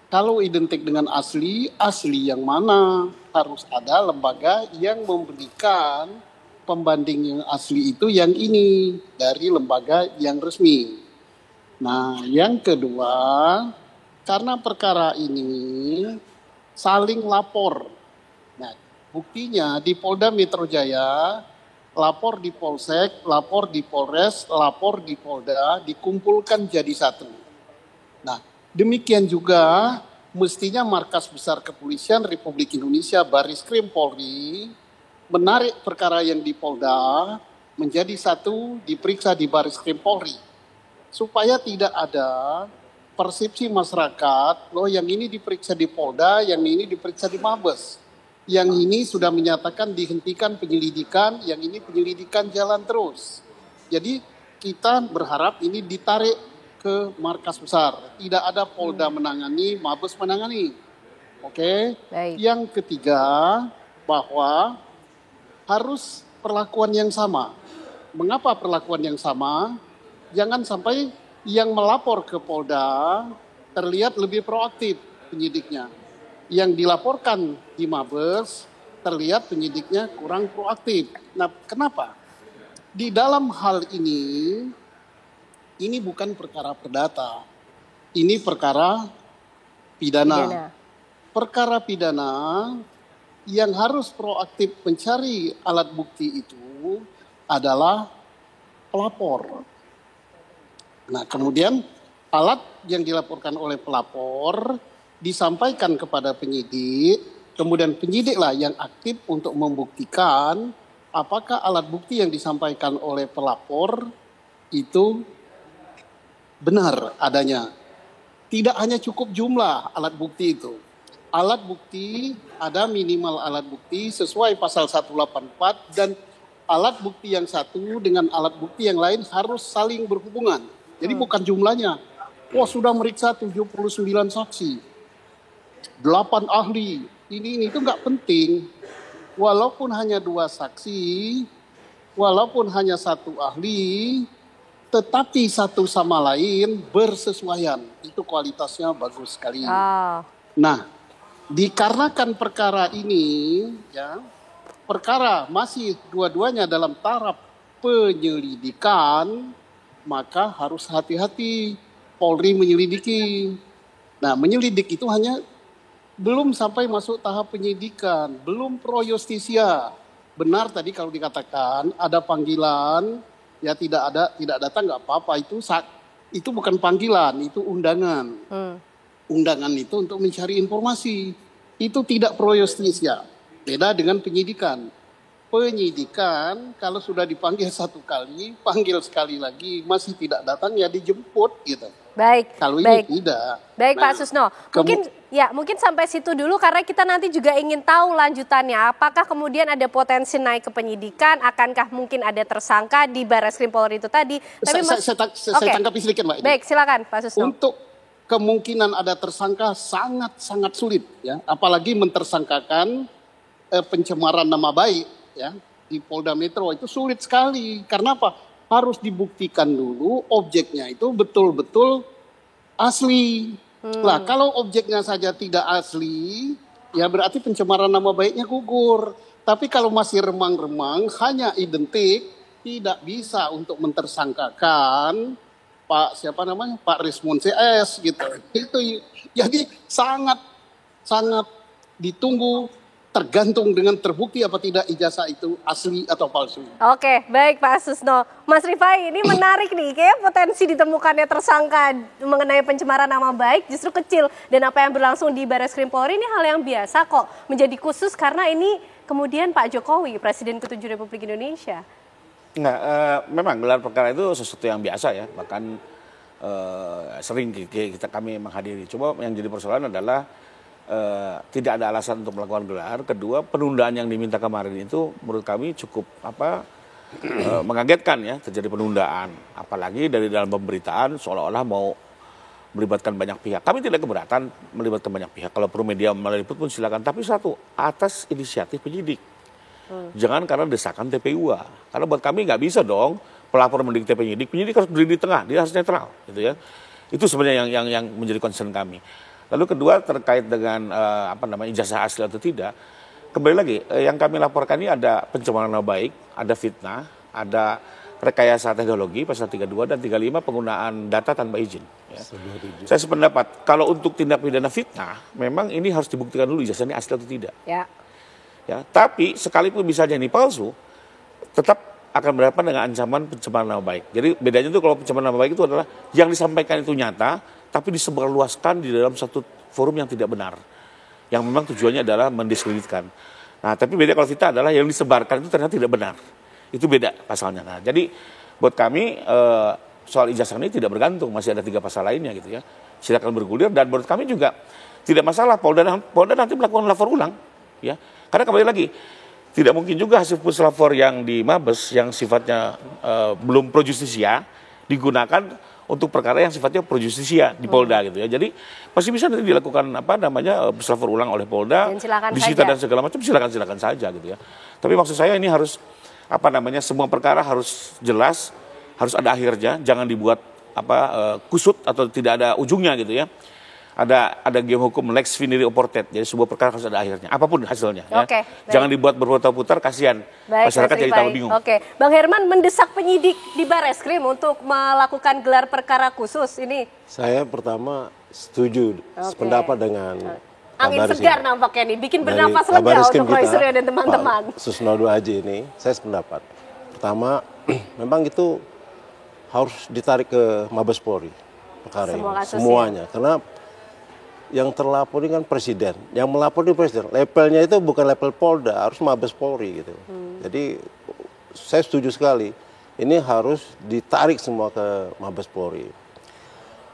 Kalau identik dengan asli, asli yang mana? Harus ada lembaga yang memberikan pembanding yang asli itu yang ini dari lembaga yang resmi. Nah, yang kedua, karena perkara ini saling lapor. Nah, buktinya di Polda Metro Jaya, lapor di Polsek, lapor di Polres, lapor di Polda, dikumpulkan jadi satu. Nah, demikian juga mestinya Markas Besar Kepolisian Republik Indonesia Bareskrim Polri menarik perkara yang di Polda menjadi satu diperiksa di Bareskrim Polri. Supaya tidak ada persepsi masyarakat, loh yang ini diperiksa di Polda, yang ini diperiksa di Mabes. Yang ini sudah menyatakan dihentikan penyelidikan, yang ini penyelidikan jalan terus. Jadi kita berharap ini ditarik ke markas besar. Tidak ada Polda menangani, Mabes menangani. Oke. Yang ketiga, bahwa harus perlakuan yang sama. Mengapa perlakuan yang sama? Jangan sampai yang melapor ke Polda terlihat lebih proaktif penyidiknya. yang dilaporkan di Mabes terlihat penyidiknya kurang proaktif. Nah, kenapa? Di dalam hal ini bukan perkara perdata, ini perkara pidana. Perkara pidana yang harus proaktif mencari alat bukti itu adalah pelapor. Nah, kemudian alat yang dilaporkan oleh pelapor disampaikan kepada penyidik, kemudian penyidiklah yang aktif untuk membuktikan apakah alat bukti yang disampaikan oleh pelapor itu benar adanya. Tidak hanya cukup jumlah alat bukti itu. Alat bukti, ada minimal alat bukti sesuai pasal 184 dan alat bukti yang satu dengan alat bukti yang lain harus saling berhubungan. Jadi bukan jumlahnya. Wah, sudah meriksa 79 saksi. 8 ahli. Ini itu nggak penting. Walaupun hanya 2 saksi, walaupun hanya 1 ahli, tetapi satu sama lain bersesuaian. Itu kualitasnya bagus sekali. Nah, dikarenakan perkara ini, ya, perkara masih dua-duanya dalam taraf penyelidikan, maka harus hati-hati Polri menyelidiki. Nah, menyelidik itu hanya belum sampai masuk tahap penyidikan, belum pro justisia. Benar tadi kalau dikatakan ada panggilan, ya tidak datang nggak apa-apa, itu bukan panggilan, itu undangan. Undangan itu untuk mencari informasi. Itu tidak pro justisia. Beda dengan penyidikan. Penyidikan kalau sudah dipanggil 1 kali, panggil sekali lagi masih tidak datang ya dijemput gitu. Baik. Kalau ini tidak. Baik, Pak Susno. Mungkin sampai situ dulu karena kita nanti juga ingin tahu lanjutannya. Apakah kemudian ada potensi naik ke penyidikan? Akankah mungkin ada tersangka di Barreskrim Polri itu tadi? Tapi saya tanggapi sedikit, Mbak. Baik, silakan Pak Susno. Untuk kemungkinan ada tersangka sangat sulit, ya. Apalagi mentersangkakan pencemaran nama baik, ya, di Polda Metro itu sulit sekali. Karena apa? Harus dibuktikan dulu objeknya itu betul-betul asli. Nah, kalau objeknya saja tidak asli, ya berarti pencemaran nama baiknya gugur. Tapi kalau masih remang-remang, hanya identik, tidak bisa untuk mentersangkakan Pak Rismon CS gitu. Itu jadi sangat ditunggu, tergantung dengan terbukti apa tidak ijazah itu asli atau palsu. Oke, baik Pak Susno. Mas Rifai, ini menarik nih, kayak potensi ditemukannya tersangka mengenai pencemaran nama baik justru kecil. Dan apa yang berlangsung di Barreskrim Polri ini hal yang biasa kok, menjadi khusus karena ini kemudian Pak Jokowi, Presiden ke-7 Republik Indonesia. Enggak, memang gelar perkara itu sesuatu yang biasa ya, bahkan sering kami menghadiri. Cuma yang jadi persoalan adalah tidak ada alasan untuk melakukan gelar. Kedua, penundaan yang diminta kemarin itu menurut kami cukup mengagetkan ya, terjadi penundaan. Apalagi dari dalam pemberitaan seolah-olah mau melibatkan banyak pihak. Kami tidak keberatan melibatkan banyak pihak. Kalau perlu media meliput pun silakan. Tapi satu, atas inisiatif penyidik. Jangan karena desakan TPUA. Karena buat kami nggak bisa dong pelapor mendikte penyidik. Penyidik harus berdiri di tengah, dia harus netral, gitu ya. Itu sebenarnya yang menjadi concern kami. Lalu kedua terkait dengan ijazah asli atau tidak, kembali lagi yang kami laporkan ini ada pencemaran nama baik, ada fitnah, ada rekayasa teknologi pasal 32 dan 35 penggunaan data tanpa izin. Ya. Saya sependapat kalau untuk tindak pidana fitnah, memang ini harus dibuktikan dulu ijazahnya asli atau tidak. Ya, tapi sekalipun misalnya ini palsu, tetap akan berhadapan dengan ancaman pencemaran nama baik. Jadi bedanya itu kalau pencemaran nama baik itu adalah yang disampaikan itu nyata, tapi disebarluaskan di dalam satu forum yang tidak benar. Yang memang tujuannya adalah mendiskreditkan. Nah, tapi beda kalau fitnah adalah yang disebarkan itu ternyata tidak benar. Itu beda pasalnya. Nah, jadi buat kami soal ijazah ini tidak bergantung, masih ada 3 pasal lainnya gitu ya. Silakan bergulir dan menurut kami juga tidak masalah Polda nanti melakukan lapor ulang ya. Karena kembali lagi tidak mungkin juga hasil puslapor yang di Mabes yang sifatnya belum pro justisia digunakan untuk perkara yang sifatnya pro justisia di Polda gitu ya. Jadi masih bisa nanti dilakukan puslapor ulang oleh Polda, disita dan segala macam silakan saja gitu ya. Tapi maksud saya ini harus semua perkara harus jelas, harus ada akhirnya, jangan dibuat kusut atau tidak ada ujungnya gitu ya. ada game hukum lex finiri oportet, jadi sebuah perkara harus ada akhirnya, apapun hasilnya. Oke, ya. Jangan dibuat berputar-putar, kasihan masyarakat jadi tambah bingung. Oke, Bang Herman mendesak penyidik di Bareskrim untuk melakukan gelar perkara khusus ini. Saya pertama setuju sependapat dengan angin segar nampaknya nih, bikin bernafas lega untuk Roy Suryo dan teman-teman. Susno 2 Haji ini, saya sependapat. Pertama, memang itu harus ditarik ke Mabes Polri perkara ini, semuanya. Karena yang terlapor ini kan presiden, yang melapor ini presiden. Levelnya itu bukan level Polda, harus Mabes Polri gitu. Jadi saya setuju sekali, ini harus ditarik semua ke Mabes Polri.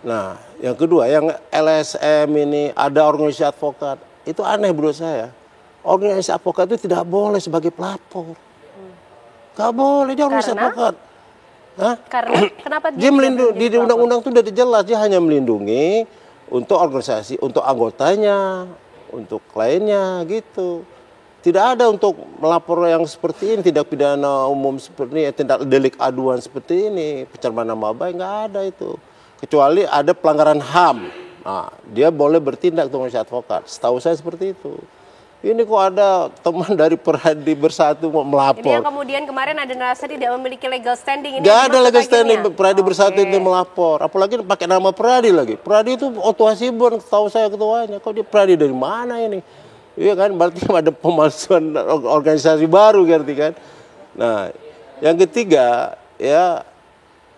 Nah, yang kedua, yang LSM ini ada organisasi advokat, itu aneh menurut saya. Organisasi advokat itu tidak boleh sebagai pelapor. Gak boleh, dia organisasi advokat. Hah? Karena kenapa dia melindungi, di undang-undang itu sudah jelas, dia hanya melindungi untuk organisasi, untuk anggotanya, untuk kliennya gitu. Tidak ada untuk melapor yang seperti ini, tindak pidana umum seperti ini, tindak delik aduan seperti ini, pencemaran nama baik, nggak ada itu. Kecuali ada pelanggaran HAM, nah, dia boleh bertindak untuk organisasi advokat. Setahu saya seperti itu. Ini kok ada teman dari Peradi Bersatu melapor. Ini yang kemudian kemarin ada narasi tidak memiliki legal standing. Ini nggak ada legal standing, Peradi Bersatu ini melapor. Apalagi pakai nama Peradi lagi. Peradi itu Otto Hasibuan, tahu saya ketuanya. Kok dia Peradi dari mana ini? Iya kan, berarti ada pemalsuan organisasi baru berarti kan. Nah, yang ketiga ya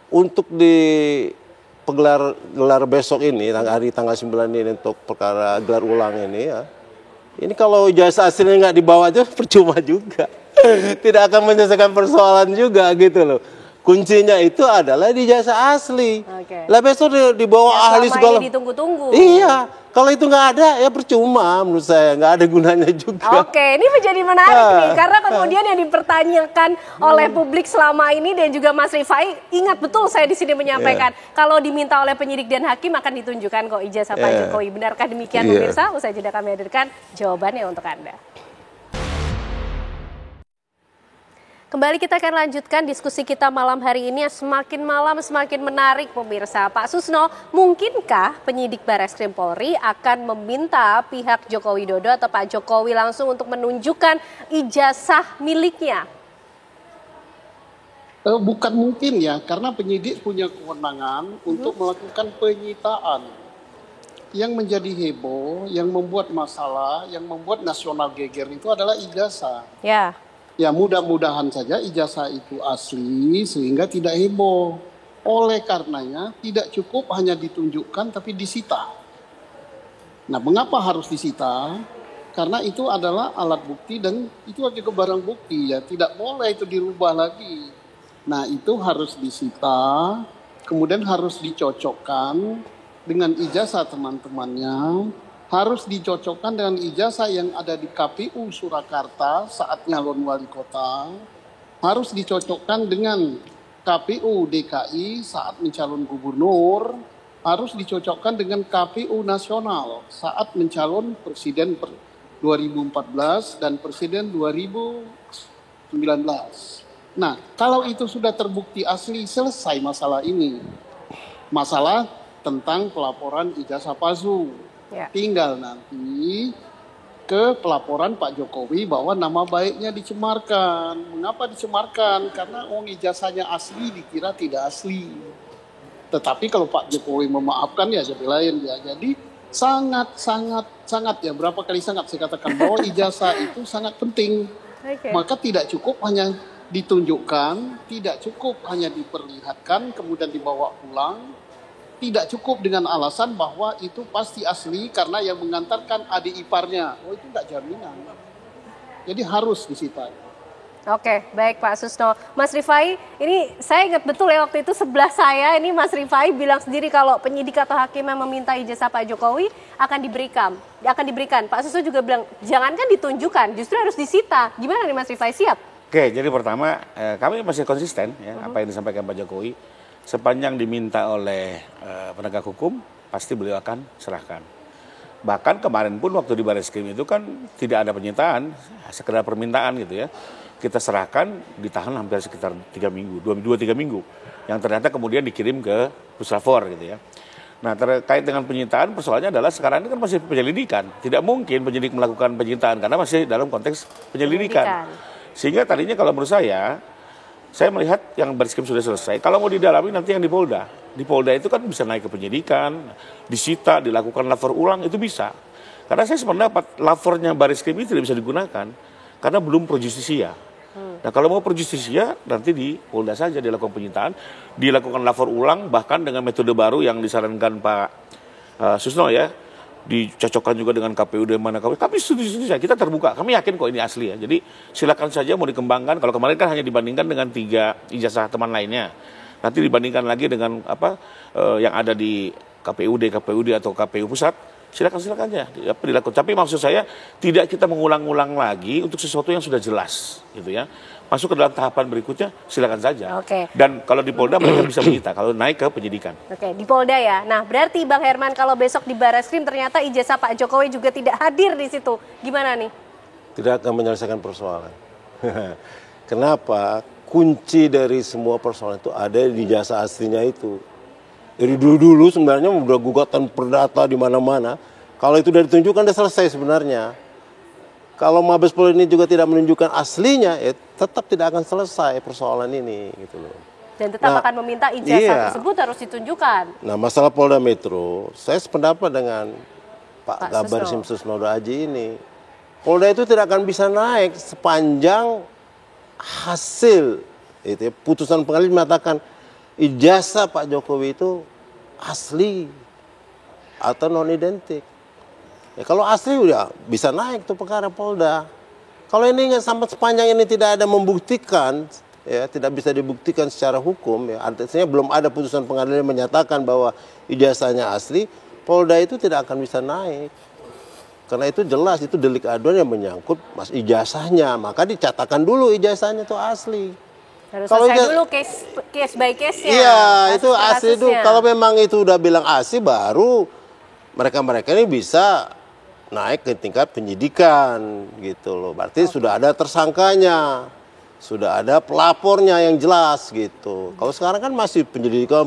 untuk di gelar besok ini, hari tanggal 9 ini untuk perkara gelar ulang ini ya. Ini kalau ijazah aslinya nggak dibawa aja percuma juga. Tidak akan menyelesaikan persoalan juga gitu loh. Kuncinya itu adalah di ijazah asli. Lah besok dibawa ahli segala. Ditunggu-tunggu. Iya, kalau itu nggak ada ya percuma menurut saya, nggak ada gunanya juga. Oke, ini menjadi menarik nih karena kemudian yang dipertanyakan oleh publik selama ini dan juga Mas Rifai, ingat betul saya di sini menyampaikan kalau diminta oleh penyidik dan hakim akan ditunjukkan kok ijazah Pak Jokowi. Benarkah demikian pemirsa? Usai jeda kami hadirkan jawabannya untuk Anda. Kembali kita akan lanjutkan diskusi kita malam hari ini yang semakin malam semakin menarik pemirsa. Pak Susno, mungkinkah penyidik Bareskrim Polri akan meminta pihak Joko Widodo atau Pak Jokowi langsung untuk menunjukkan ijazah miliknya? Bukan mungkin ya, karena penyidik punya kewenangan untuk melakukan penyitaan. Yang menjadi heboh, yang membuat masalah, yang membuat nasional geger itu adalah ijazah. Ya mudah-mudahan saja ijazah itu asli sehingga tidak heboh. Oleh karenanya tidak cukup hanya ditunjukkan tapi disita. Nah, mengapa harus disita? Karena itu adalah alat bukti dan itu juga barang bukti ya, tidak boleh itu dirubah lagi. Nah, itu harus disita, kemudian harus dicocokkan dengan ijazah teman-temannya. Harus dicocokkan dengan ijazah yang ada di KPU Surakarta saat nyalon wali kota. Harus dicocokkan dengan KPU DKI saat mencalon gubernur. Harus dicocokkan dengan KPU nasional saat mencalon presiden 2014 dan presiden 2019. Nah, kalau itu sudah terbukti asli, selesai masalah ini. Masalah tentang pelaporan ijazah palsu. Tinggal nanti ke pelaporan Pak Jokowi bahwa nama baiknya dicemarkan. Mengapa dicemarkan? Karena ijazahnya asli dikira tidak asli. Tetapi kalau Pak Jokowi memaafkan ya jadi lain ya. Jadi sangat ya, berapa kali sangat saya katakan bahwa ijazah itu sangat penting. Maka tidak cukup hanya ditunjukkan, tidak cukup hanya diperlihatkan kemudian dibawa pulang. Tidak cukup dengan alasan bahwa itu pasti asli karena yang mengantarkan adik iparnya. Oh, itu enggak jaminan. Jadi harus disita. Oke, baik Pak Susno. Mas Rifai, ini saya ingat betul ya waktu itu sebelah saya ini Mas Rifai bilang sendiri kalau penyidik atau hakim yang meminta ijazah Pak Jokowi akan diberikan. Pak Susno juga bilang jangankan ditunjukkan, justru harus disita. Gimana nih Mas Rifai, siap? Oke, jadi pertama kami masih konsisten ya apa yang disampaikan Pak Jokowi. Sepanjang diminta oleh penegak hukum, pasti beliau akan serahkan. Bahkan kemarin pun waktu di Bareskrim itu kan tidak ada penyitaan, sekedar permintaan gitu ya. Kita serahkan, ditahan hampir sekitar 3 minggu, 2-3 minggu. Yang ternyata kemudian dikirim ke Puslapor gitu ya. Nah, terkait dengan penyitaan, persoalannya adalah sekarang ini kan masih penyelidikan. Tidak mungkin penyidik melakukan penyitaan karena masih dalam konteks penyelidikan. Sehingga tadinya kalau menurut saya melihat yang Barreskrim sudah selesai. Kalau mau didalami nanti yang di Polda. Di Polda itu kan bisa naik ke penyidikan, disita, dilakukan lapor ulang, itu bisa. Karena saya sependapat lapornya Barreskrim ini tidak bisa digunakan karena belum pro justisia. Nah, kalau mau pro justisia nanti di Polda saja dilakukan penyitaan, dilakukan lapor ulang, bahkan dengan metode baru yang disarankan Pak Susno ya, dicocokkan juga dengan KPU dan mana KPU. Tapi setuju kita terbuka, kami yakin kok ini asli ya. Jadi silakan saja mau dikembangkan. Kalau kemarin kan hanya dibandingkan dengan 3 ijazah teman lainnya. Nanti dibandingkan lagi dengan yang ada di KPUD atau KPU pusat. Silakan aja dilakukan. Tapi maksud saya tidak kita mengulang-ulang lagi untuk sesuatu yang sudah jelas, gitu ya. Masuk ke dalam tahapan berikutnya, silakan saja. Oke. Dan kalau di Polda mereka bisa menyita kalau naik ke penyidikan. Oke, di Polda ya. Nah, berarti Bang Herman kalau besok di Barreskrim ternyata ijazah Pak Jokowi juga tidak hadir di situ, gimana nih? Tidak akan menyelesaikan persoalan. Kenapa? Kunci dari semua persoalan itu ada di ijazah aslinya itu. Dari dulu sebenarnya udah gugatan perdata di mana-mana. Kalau itu sudah ditunjukkan sudah selesai sebenarnya. Kalau Mabes Polri ini juga tidak menunjukkan aslinya, ya tetap tidak akan selesai persoalan ini gitu loh. Dan tetap akan meminta ijazah tersebut harus ditunjukkan. Nah, masalah Polda Metro, saya sependapat dengan Pak Kabar Simsusno Aji ini. Polda itu tidak akan bisa naik sepanjang hasil itu ya, putusan pengadilan mengatakan ijazah Pak Jokowi itu asli atau non identik. Ya, kalau asli udah bisa naik tuh perkara Polda. Kalau ini nggak sampai sepanjang ini tidak ada membuktikan, ya tidak bisa dibuktikan secara hukum, ya artinya belum ada putusan pengadilan yang menyatakan bahwa ijazahnya asli, Polda itu tidak akan bisa naik. Karena itu jelas itu delik aduan yang menyangkut mas ijazahnya, maka dicatatkan dulu ijazahnya itu asli. Harus selesai dulu case by case-nya. Iya, itu asli dulu. Kalau memang itu udah bilang asli, baru mereka ini bisa naik ke tingkat penyidikan gitu loh. Berarti sudah ada tersangkanya, sudah ada pelapornya yang jelas gitu. Kalau sekarang kan masih penyelidikan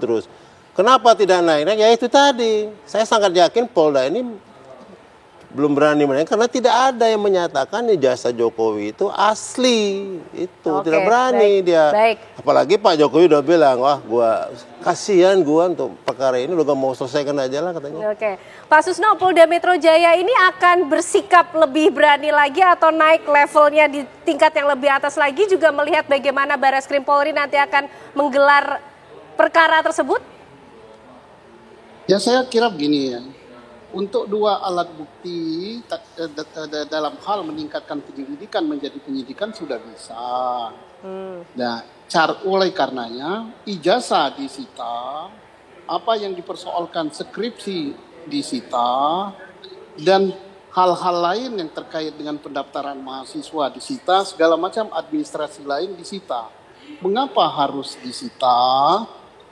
terus. Kenapa tidak naik? Ya itu tadi. Saya sangat yakin Polda ini belum berani menaik karena tidak ada yang menyatakan ijazah Jokowi itu asli. Itu tidak berani dia. Apalagi Pak Jokowi udah bilang, wah gua kasihan gua untuk perkara ini udah mau selesaikan aja lah katanya. Oke. Pak Susno, Polda Metro Jaya ini akan bersikap lebih berani lagi atau naik levelnya di tingkat yang lebih atas lagi juga melihat bagaimana Barreskrim Polri nanti akan menggelar perkara tersebut? Ya saya kira begini ya. Untuk 2 alat bukti dalam hal meningkatkan penyelidikan menjadi penyidikan sudah bisa. Nah, oleh karenanya ijazah disita, apa yang dipersoalkan skripsi disita, dan hal-hal lain yang terkait dengan pendaftaran mahasiswa disita, segala macam administrasi lain disita. Mengapa harus disita?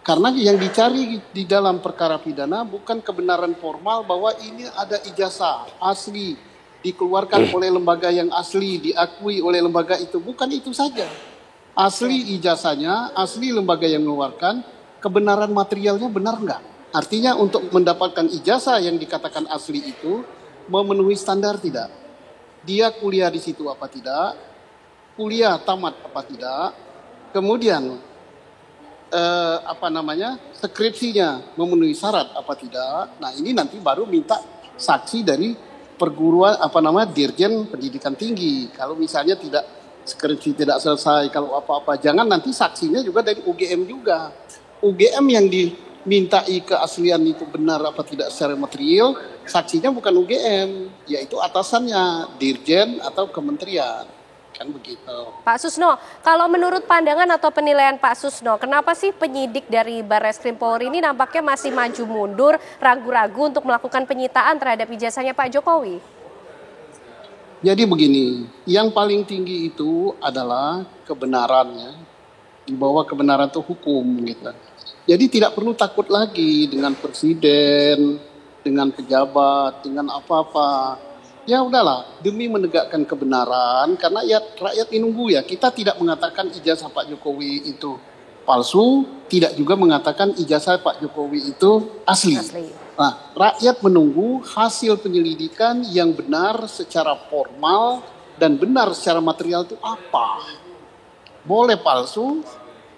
Karena yang dicari di dalam perkara pidana bukan kebenaran formal bahwa ini ada ijazah asli, dikeluarkan oleh lembaga yang asli, diakui oleh lembaga itu. Bukan itu saja. Asli ijazahnya, asli lembaga yang mengeluarkan, kebenaran materialnya benar enggak? Artinya untuk mendapatkan ijazah yang dikatakan asli itu, memenuhi standar tidak? Dia kuliah di situ apa tidak? Kuliah tamat apa tidak? Kemudian skripsinya memenuhi syarat apa tidak. Nah, ini nanti baru minta saksi dari perguruan Dirjen Pendidikan Tinggi. Kalau misalnya skripsi tidak selesai, kalau apa-apa, jangan nanti saksinya juga dari UGM juga. UGM yang dimintai keaslian itu benar apa tidak secara material, saksinya bukan UGM, yaitu atasannya, Dirjen atau Kementerian. Kan begitu. Pak Susno, kalau menurut pandangan atau penilaian Pak Susno, kenapa sih penyidik dari Barreskrim Polri ini nampaknya masih maju mundur, ragu-ragu untuk melakukan penyitaan terhadap ijazahnya Pak Jokowi? Jadi begini, yang paling tinggi itu adalah kebenarannya, di bawah kebenaran itu hukum gitu. Jadi tidak perlu takut lagi dengan presiden, dengan pejabat, dengan apa-apa. Ya udahlah, demi menegakkan kebenaran, karena rakyat menunggu ya. Kita tidak mengatakan ijazah Pak Jokowi itu palsu, tidak juga mengatakan ijazah Pak Jokowi itu asli. Nah, rakyat menunggu hasil penyelidikan yang benar secara formal dan benar secara material itu apa. Boleh palsu,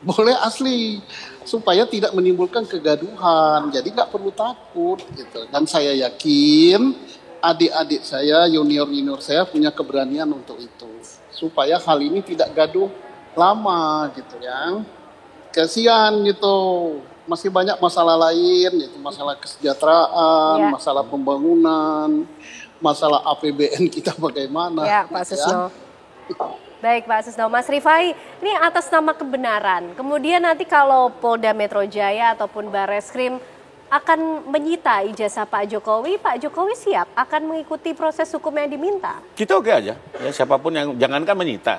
boleh asli, supaya tidak menimbulkan kegaduhan. Jadi nggak perlu takut gitu. Dan saya yakin adik-adik saya, junior-junior saya punya keberanian untuk itu, supaya hal ini tidak gaduh lama gitu ya. Kasihan gitu, masih banyak masalah lain, yaitu masalah kesejahteraan, masalah pembangunan, masalah APBN kita bagaimana. Ya, Pak Susno. Baik Pak Susno, Mas Rifai, ini atas nama kebenaran, kemudian nanti kalau Polda Metro Jaya ataupun Barreskrim akan menyita ijazah Pak Jokowi siap akan mengikuti proses hukum yang diminta? Kita oke aja, ya siapapun yang jangankan menyita,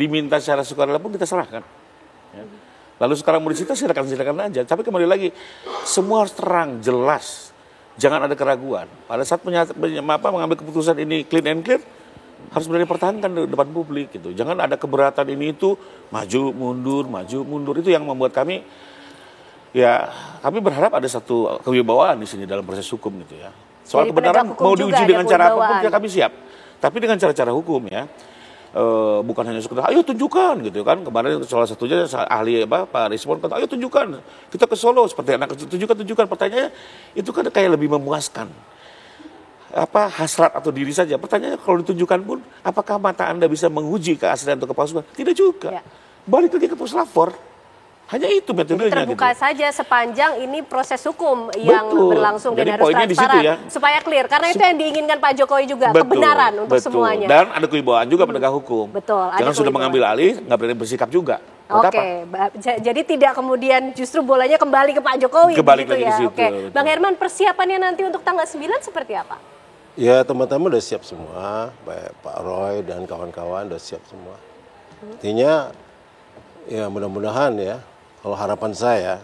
diminta secara sukarela pun kita serahkan. Ya. Lalu sekarang mau disita silakan aja. Tapi kembali lagi, semua harus terang, jelas. Jangan ada keraguan. Pada saat mengambil keputusan ini clean and clear, harus berani pertahankan di depan publik gitu. Jangan ada keberatan ini itu maju mundur. Itu yang membuat kami berharap ada satu kewibawaan di sini dalam proses hukum gitu ya. Soal kebenaran mau diuji dengan cara apapun ya kami siap. Tapi dengan cara-cara hukum ya. Bukan hanya sekedar ayo tunjukkan gitu kan. Kemarin salah satunya ahli Pak Rismon kata ayo tunjukkan, kita ke Solo seperti anak kecil, tunjukkan. Pertanyaannya itu kan kayak lebih memuaskan hasrat atau diri saja. Pertanyaannya kalau ditunjukkan pun apakah mata Anda bisa menguji keaslian atau kepalsuan? Tidak juga. Balik lagi ke puslapor. Hanya itu metodenya. Jadi terbuka saja sepanjang ini proses hukum yang berlangsung dan harus transparan ya. Supaya clear. Karena itu yang diinginkan Pak Jokowi juga, kebenaran untuk semuanya. Dan ada kewibawaan juga penegak hukum. Jangan sudah mengambil alih, nggak berani bersikap juga. Oke, jadi tidak kemudian justru bolanya kembali ke Pak Jokowi. Kembali gitu lagi ya. ke situ. Oke, Bang Herman, persiapannya nanti untuk tanggal 9 seperti apa? Ya teman-teman udah siap semua, baik Pak Roy dan kawan-kawan udah siap semua. Artinya ya mudah-mudahan ya. Kalau harapan saya,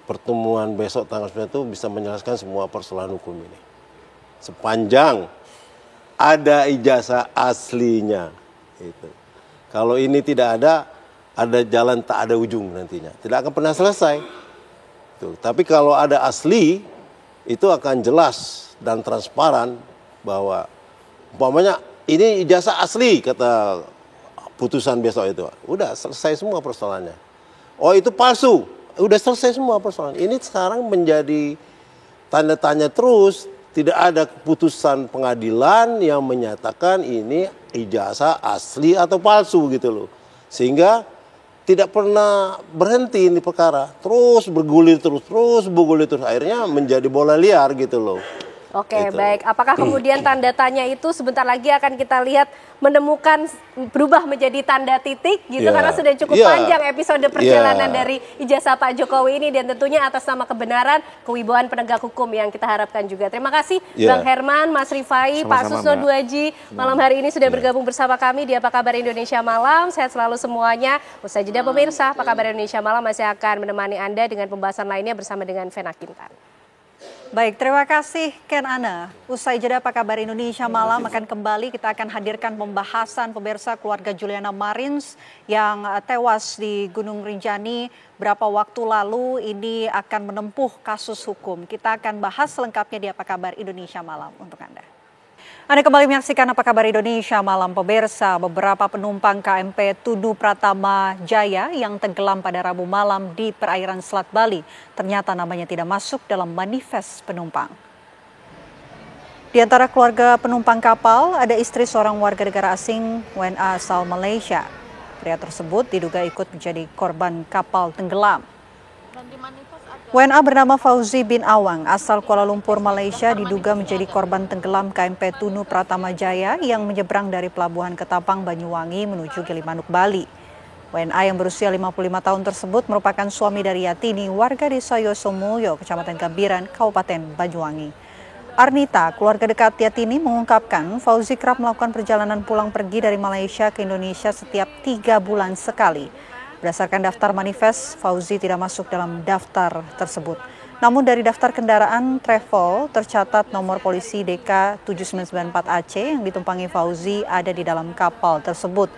pertemuan besok tanggal 9 itu bisa menyelesaikan semua persoalan hukum ini. Sepanjang ada ijazah aslinya. Gitu. Kalau ini tidak ada jalan tak ada ujung nantinya. Tidak akan pernah selesai. Tuh. Tapi kalau ada asli, itu akan jelas dan transparan bahwa umpamanya ini ijazah asli, kata putusan besok itu. Udah selesai semua persoalannya. Oh itu palsu, udah selesai semua persoalan. Ini sekarang menjadi tanda tanya terus, tidak ada keputusan pengadilan yang menyatakan ini ijazah asli atau palsu gitu loh. Sehingga tidak pernah berhenti ini perkara, terus bergulir terus, akhirnya menjadi bola liar gitu loh. Oke, baik. Apakah kemudian tanda tanya itu sebentar lagi akan kita lihat menemukan berubah menjadi tanda titik gitu karena sudah cukup panjang episode perjalanan dari ijazah Pak Jokowi ini dan tentunya atas nama kebenaran, kewibawaan penegak hukum yang kita harapkan juga. Terima kasih Bang Herman, Mas Rifai, Pak Susno Duaji malam hari ini sudah bergabung bersama kami di Apa Kabar Indonesia Malam. Sehat selalu semuanya. Usai jeda pemirsa, Apa Kabar Indonesia Malam masih akan menemani Anda dengan pembahasan lainnya bersama dengan Vena Kintan. Baik, terima kasih Ken Ana. Usai jeda Apa Kabar Indonesia Malam akan kembali, kita akan hadirkan pembahasan pemirsa keluarga Juliana Marins yang tewas di Gunung Rinjani berapa waktu lalu ini akan menempuh kasus hukum. Kita akan bahas selengkapnya di Apa Kabar Indonesia Malam untuk Anda. Anda kembali menyaksikan Apa Kabar Indonesia Malam pemirsa. Beberapa penumpang KMP Tunu Pratama Jaya yang tenggelam pada Rabu malam di perairan Selat Bali ternyata namanya tidak masuk dalam manifest penumpang. Di antara keluarga penumpang kapal ada istri seorang warga negara asing WNA asal Malaysia. Pria tersebut diduga ikut menjadi korban kapal tenggelam. WNA bernama Fauzi bin Awang asal Kuala Lumpur, Malaysia diduga menjadi korban tenggelam KMP Tunu Pratama Jaya yang menyeberang dari Pelabuhan Ketapang, Banyuwangi menuju Gilimanuk, Bali. WNA yang berusia 55 tahun tersebut merupakan suami dari Yatini, warga desa Yosomulyo, Kecamatan Gambiran, Kabupaten Banyuwangi. Arnita, keluarga dekat Yatini, mengungkapkan Fauzi kerap melakukan perjalanan pulang pergi dari Malaysia ke Indonesia setiap 3 bulan sekali. Berdasarkan daftar manifest, Fauzi tidak masuk dalam daftar tersebut. Namun dari daftar kendaraan travel tercatat nomor polisi DK 7994 Aceh yang ditumpangi Fauzi ada di dalam kapal tersebut.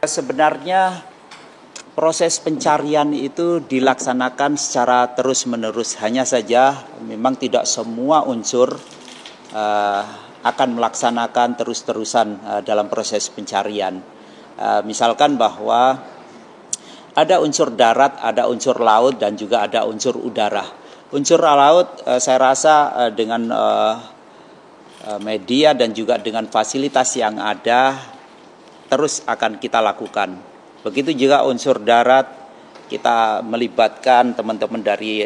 Sebenarnya proses pencarian itu dilaksanakan secara terus-menerus. Hanya saja memang tidak semua unsur akan melaksanakan terus-terusan dalam proses pencarian. Misalkan bahwa ada unsur darat, ada unsur laut, dan juga ada unsur udara. Unsur laut saya rasa dengan media dan juga dengan fasilitas yang ada terus akan kita lakukan. Begitu juga unsur darat, kita melibatkan teman-teman dari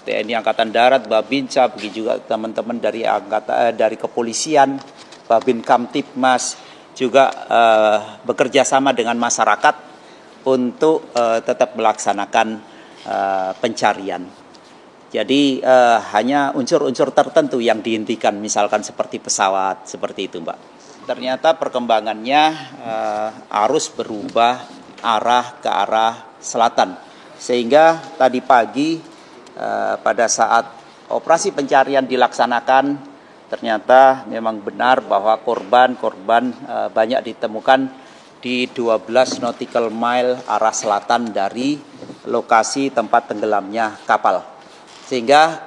TNI Angkatan Darat, Babinsa, begitu juga teman-teman dari kepolisian, Babin Kamtibmas, juga bekerja sama dengan masyarakat untuk tetap melaksanakan pencarian. Jadi hanya unsur-unsur tertentu yang dihentikan, misalkan seperti pesawat, seperti itu, Mbak. Ternyata perkembangannya arus berubah arah ke arah selatan. Sehingga tadi pagi pada saat operasi pencarian dilaksanakan, ternyata memang benar bahwa korban banyak ditemukan di 12 nautical mile arah selatan dari lokasi tempat tenggelamnya kapal. Sehingga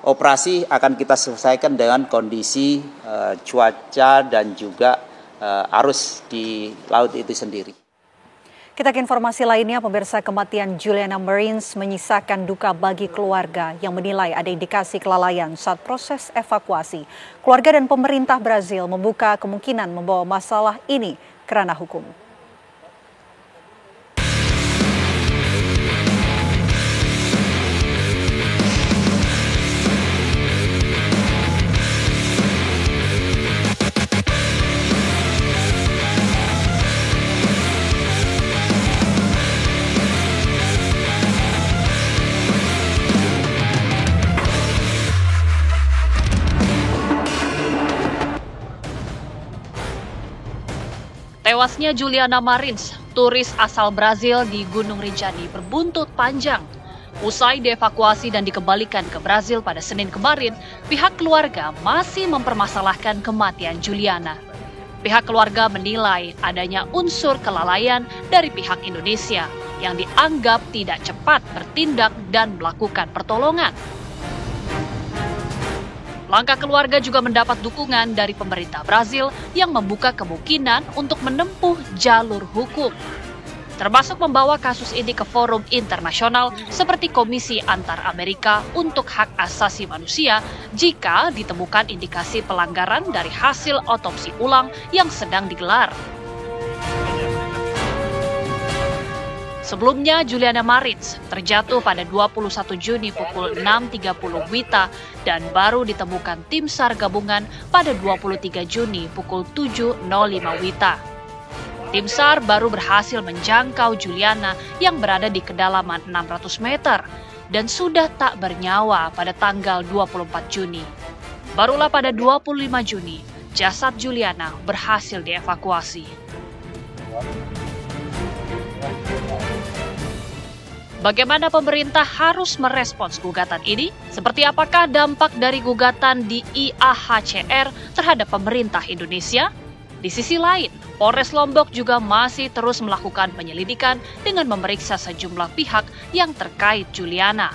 operasi akan kita selesaikan dengan kondisi cuaca dan juga arus di laut itu sendiri. Kita ke informasi lainnya, pemirsa, kematian Juliana Marins menyisakan duka bagi keluarga yang menilai ada indikasi kelalaian saat proses evakuasi. Keluarga dan pemerintah Brazil membuka kemungkinan membawa masalah ini ke ranah hukum. Tewasnya Juliana Marins, turis asal Brazil di Gunung Rinjani berbuntut panjang. Usai dievakuasi dan dikembalikan ke Brazil pada Senin kemarin, pihak keluarga masih mempermasalahkan kematian Juliana. Pihak keluarga menilai adanya unsur kelalaian dari pihak Indonesia yang dianggap tidak cepat bertindak dan melakukan pertolongan. Langkah keluarga juga mendapat dukungan dari pemerintah Brazil yang membuka kemungkinan untuk menempuh jalur hukum, termasuk membawa kasus ini ke forum internasional seperti Komisi Antar Amerika untuk Hak Asasi Manusia jika ditemukan indikasi pelanggaran dari hasil otopsi ulang yang sedang digelar. Sebelumnya, Juliana Marins terjatuh pada 21 Juni pukul 6.30 WITA dan baru ditemukan tim SAR gabungan pada 23 Juni pukul 7.05 WITA. Tim SAR baru berhasil menjangkau Juliana yang berada di kedalaman 600 meter dan sudah tak bernyawa pada tanggal 24 Juni. Barulah pada 25 Juni, jasad Juliana berhasil dievakuasi. Bagaimana pemerintah harus merespons gugatan ini? Seperti apakah dampak dari gugatan di IAHCR terhadap pemerintah Indonesia? Di sisi lain, Polres Lombok juga masih terus melakukan penyelidikan dengan memeriksa sejumlah pihak yang terkait Juliana.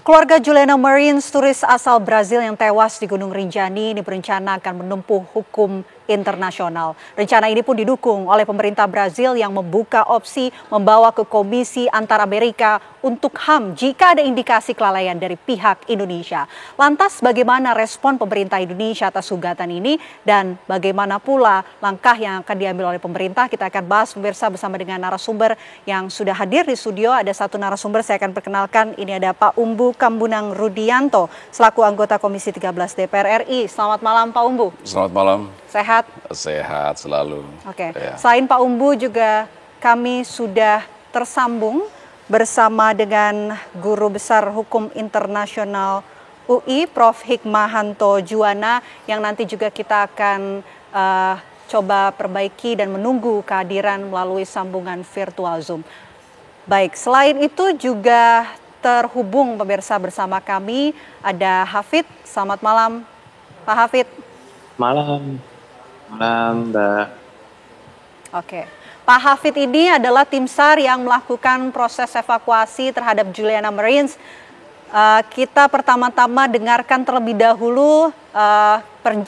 Keluarga Juliana Marins, turis asal Brazil yang tewas di Gunung Rinjani, ini berencana akan menempuh hukum internasional. Rencana ini pun didukung oleh pemerintah Brazil yang membuka opsi membawa ke Komisi Antar Amerika untuk HAM jika ada indikasi kelalaian dari pihak Indonesia. Lantas bagaimana respon pemerintah Indonesia atas gugatan ini dan bagaimana pula langkah yang akan diambil oleh pemerintah? Kita akan bahas pemirsa bersama dengan narasumber yang sudah hadir di studio. Ada satu narasumber saya akan perkenalkan. Ini ada Pak Umbu Kambunang Rudianto selaku anggota Komisi 13 DPR RI. Selamat malam Pak Umbu. Selamat malam. Sehat? Sehat selalu. Oke. Ya. Selain Pak Umbu juga kami sudah tersambung bersama dengan Guru Besar Hukum Internasional UI Prof. Hikmahanto Juwana yang nanti juga kita akan coba perbaiki dan menunggu kehadiran melalui sambungan virtual Zoom. Baik, selain itu juga terhubung pemirsa bersama kami. Ada Hafid. Selamat malam, Pak Hafid. Malam Mbak. Oke, Pak Hafid ini adalah tim SAR yang melakukan proses evakuasi terhadap Juliana Marins. Kita pertama-tama dengarkan terlebih dahulu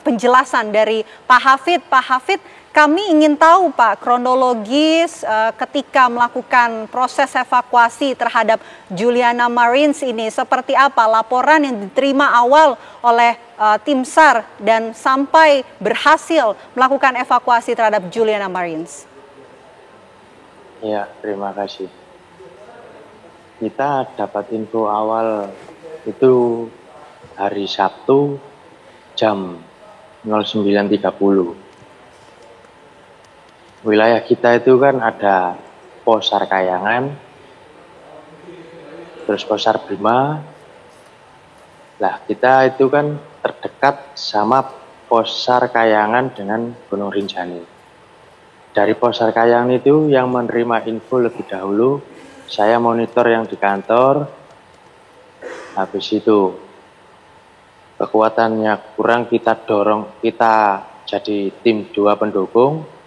penjelasan dari Pak Hafid. Pak Hafid, kami ingin tahu Pak, kronologis ketika melakukan proses evakuasi terhadap Juliana Marins ini seperti apa, laporan yang diterima awal oleh tim SAR dan sampai berhasil melakukan evakuasi terhadap Juliana Marins. Ya, terima kasih. Kita dapat info awal itu hari Sabtu jam 09.30. Wilayah kita itu kan ada Posar Kayangan, terus Posar Bima. Lah kita itu kan terdekat sama Posar Kayangan dengan Gunung Rinjani. Dari Posar Kayangan itu yang menerima info lebih dahulu, saya monitor yang di kantor. Habis itu kekuatannya kurang, kita dorong, kita jadi tim 2 pendukung.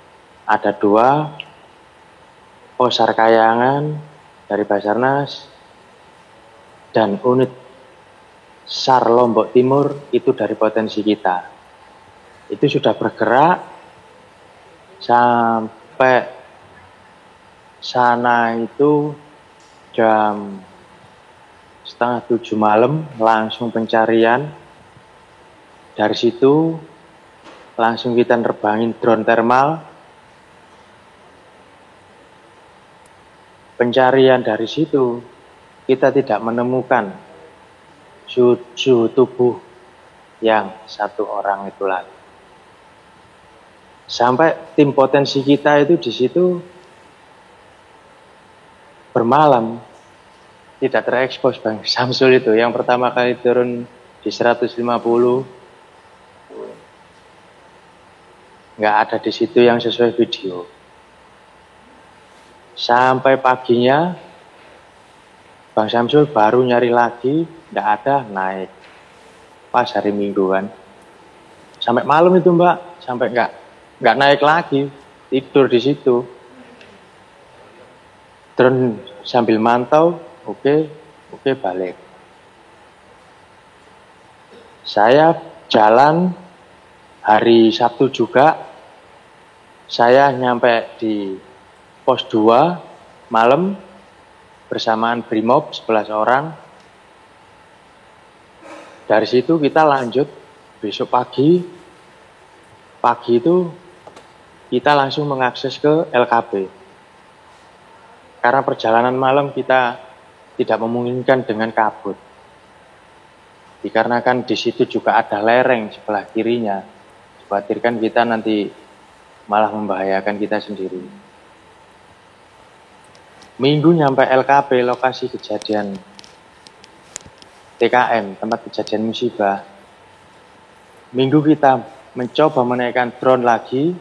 Ada 2 Posar Kayangan dari Basarnas dan unit SAR Lombok Timur itu dari potensi kita. Itu sudah bergerak sampai sana itu jam 6:30 malam, langsung pencarian. Dari situ langsung kita nerbangin drone thermal. Pencarian dari situ kita tidak menemukan suhu tubuh yang 1 orang itu lagi. Sampai tim potensi kita itu di situ bermalam, tidak terekspos Bang Samsul itu. Yang pertama kali turun di 150, nggak ada di situ yang sesuai video. Sampai paginya Bang Samsul baru nyari lagi, nggak ada, naik pas hari Minggu kan. Sampai malam itu Mbak, sampai nggak naik lagi, tidur di situ. Drone sambil mantau, oke balik. Saya jalan hari Sabtu juga, saya nyampe di Pos 2 malam bersamaan Brimob 11 orang. Dari situ kita lanjut besok pagi itu kita langsung mengakses ke LKP. Karena perjalanan malam kita tidak memungkinkan dengan kabut. Dikarenakan di situ juga ada lereng sebelah kirinya. Dikhawatirkan kita nanti malah membahayakan kita sendiri. Minggu nyampe LKP, lokasi kejadian TKM, tempat kejadian musibah. Minggu kita mencoba menaikkan drone lagi,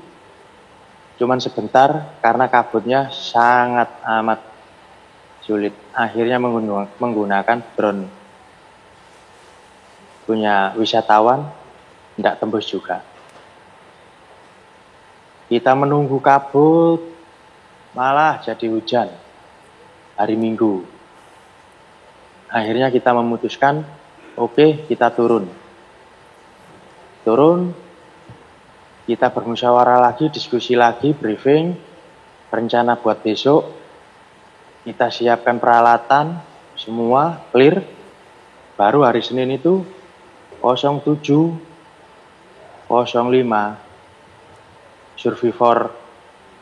cuman sebentar karena kabutnya sangat amat sulit. Akhirnya menggunakan drone punya wisatawan, tidak tembus juga. Kita menunggu kabut, malah jadi hujan hari Minggu. Akhirnya kita memutuskan, oke, kita turun. Kita bermusyawarah lagi, diskusi lagi, briefing, rencana buat besok. Kita siapkan peralatan, semua clear. Baru hari Senin itu 07.05 Survivor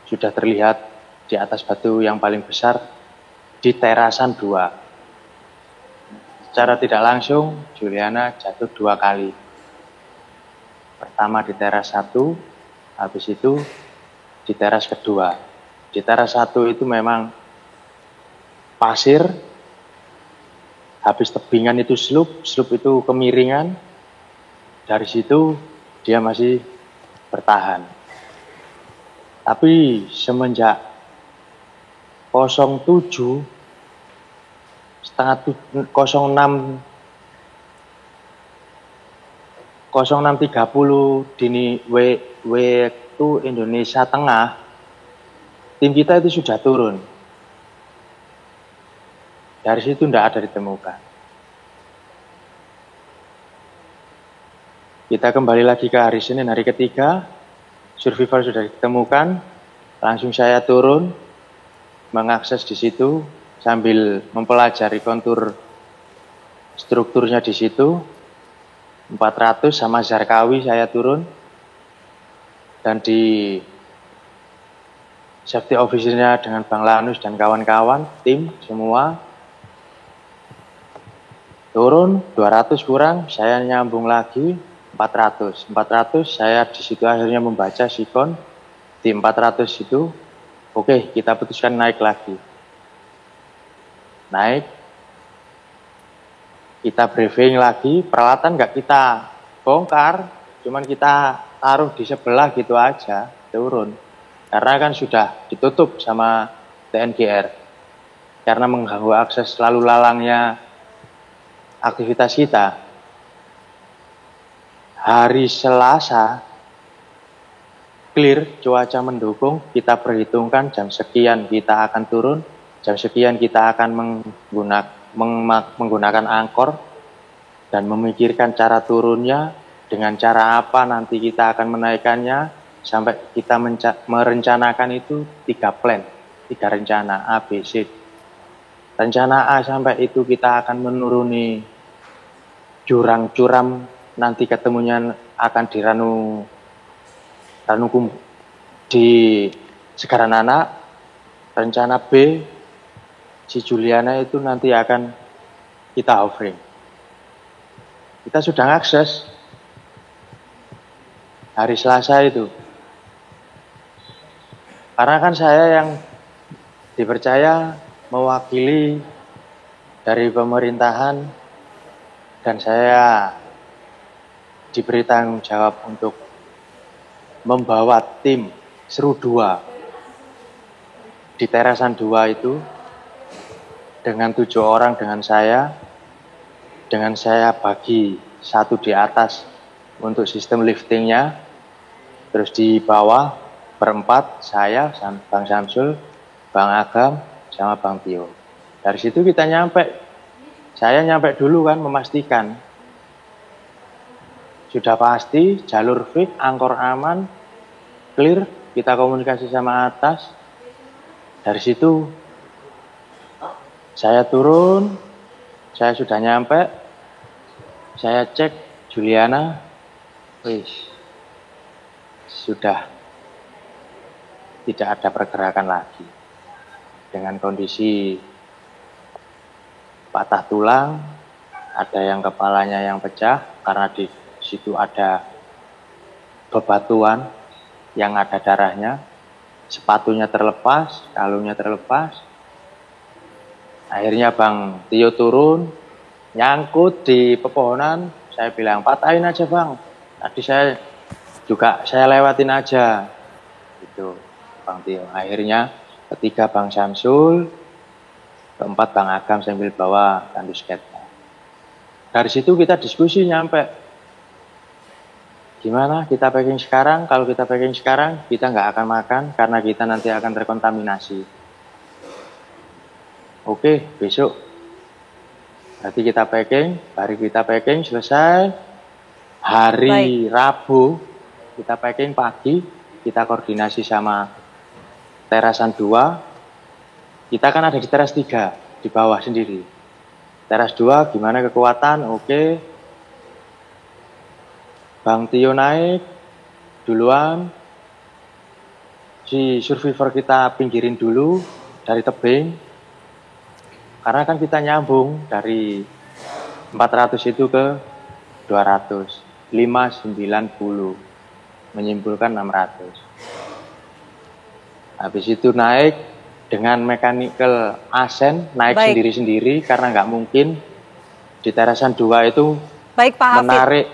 sudah terlihat di atas batu yang paling besar di terasan 2. Secara tidak langsung Juliana jatuh 2 kali. Pertama di teras 1, habis itu di teras kedua. Di teras 1 itu memang pasir, habis tebingan itu slope itu kemiringan. Dari situ dia masih bertahan. Tapi semenjak 07 06.30 dini waktu Indonesia Tengah, tim kita itu sudah turun. Dari situ tidak ada ditemukan. Kita kembali lagi ke hari Senin, hari ketiga, survivor sudah ditemukan, langsung saya turun, mengakses di situ, sambil mempelajari kontur strukturnya di situ. 400 sama Zarkawi saya turun, dan di safety officer-nya dengan Bang Lanus dan kawan-kawan, tim semua turun, 200 kurang, saya nyambung lagi 400 saya di situ akhirnya membaca sikon di 400 itu. Oke, kita putuskan naik lagi, naik. Kita briefing lagi, peralatan nggak kita bongkar, cuman kita taruh di sebelah gitu aja, turun. Karena kan sudah ditutup sama TNGR, karena mengganggu akses lalu lalangnya aktivitas kita. Hari Selasa, clear, cuaca mendukung, kita perhitungkan jam sekian kita akan turun, jam sekian kita akan menggunakan angkor dan memikirkan cara turunnya, dengan cara apa nanti kita akan menaikkannya, sampai kita merencanakan itu 3 plan, 3 rencana A, B, C. Rencana A sampai itu kita akan menuruni jurang curam, nanti ketemunya akan di di Segaran Anak. Rencana B, si Juliana itu nanti akan kita offering. Kita sudah ngakses hari Selasa itu. Karena kan saya yang dipercaya mewakili dari pemerintahan, dan saya diberi tanggung jawab untuk membawa tim Seru 2 di Terasan 2 itu, dengan 7 orang dengan saya bagi 1 di atas untuk sistem liftingnya, terus di bawah berempat, saya, Bang Samsul, Bang Agam, sama Bang Tio. Dari situ kita saya nyampe dulu kan, memastikan sudah pasti jalur fix, angkor aman, clear, kita komunikasi sama atas. Dari situ saya turun, saya sudah nyampe, saya cek Juliana, sudah tidak ada pergerakan lagi. Dengan kondisi patah tulang, ada yang kepalanya yang pecah, karena di situ ada bebatuan yang ada darahnya, sepatunya terlepas, kalungnya terlepas. Akhirnya Bang Tio turun, nyangkut di pepohonan. Saya bilang, patahin aja Bang, tadi saya lewatin aja. Itu Bang Tio. Akhirnya ketiga Bang Samsul, keempat Bang Agam sambil bawa tandus sketnya. Dari situ kita diskusi nyampe, gimana kita packing sekarang? Kalau kita packing sekarang, kita nggak akan makan karena kita nanti akan terkontaminasi. Oke, besok berarti kita packing, hari kita packing selesai. Hari Rabu kita packing pagi, kita koordinasi sama Terasan 2. Kita kan ada di teras 3, di bawah sendiri. Teras 2 gimana kekuatan? Oke. Bang Tio naik duluan, si survivor kita pinggirin dulu dari tebing, karena kan kita nyambung dari 400 itu ke 200, 590, menyimpulkan 600. Habis itu naik dengan mechanical ascent, naik sendiri-sendiri, karena nggak mungkin di Terasan 2 itu menarik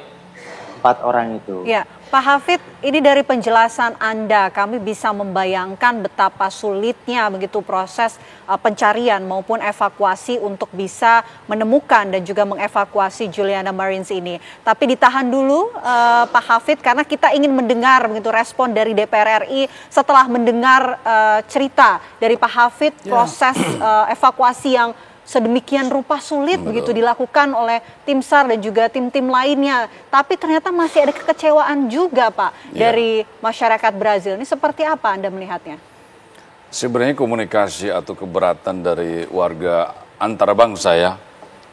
4 orang itu. Ya, Pak Hafid, ini dari penjelasan Anda, kami bisa membayangkan betapa sulitnya begitu proses pencarian maupun evakuasi untuk bisa menemukan dan juga mengevakuasi Juliana Marines ini. Tapi ditahan dulu Pak Hafid, karena kita ingin mendengar begitu respon dari DPR RI setelah mendengar cerita dari Pak Hafid, proses evakuasi yang sedemikian rupa sulit begitu dilakukan oleh tim SAR dan juga tim-tim lainnya. Tapi ternyata masih ada kekecewaan juga Pak dari masyarakat Brazil. Ini seperti apa Anda melihatnya? Sebenarnya komunikasi atau keberatan dari warga antara bangsa ya,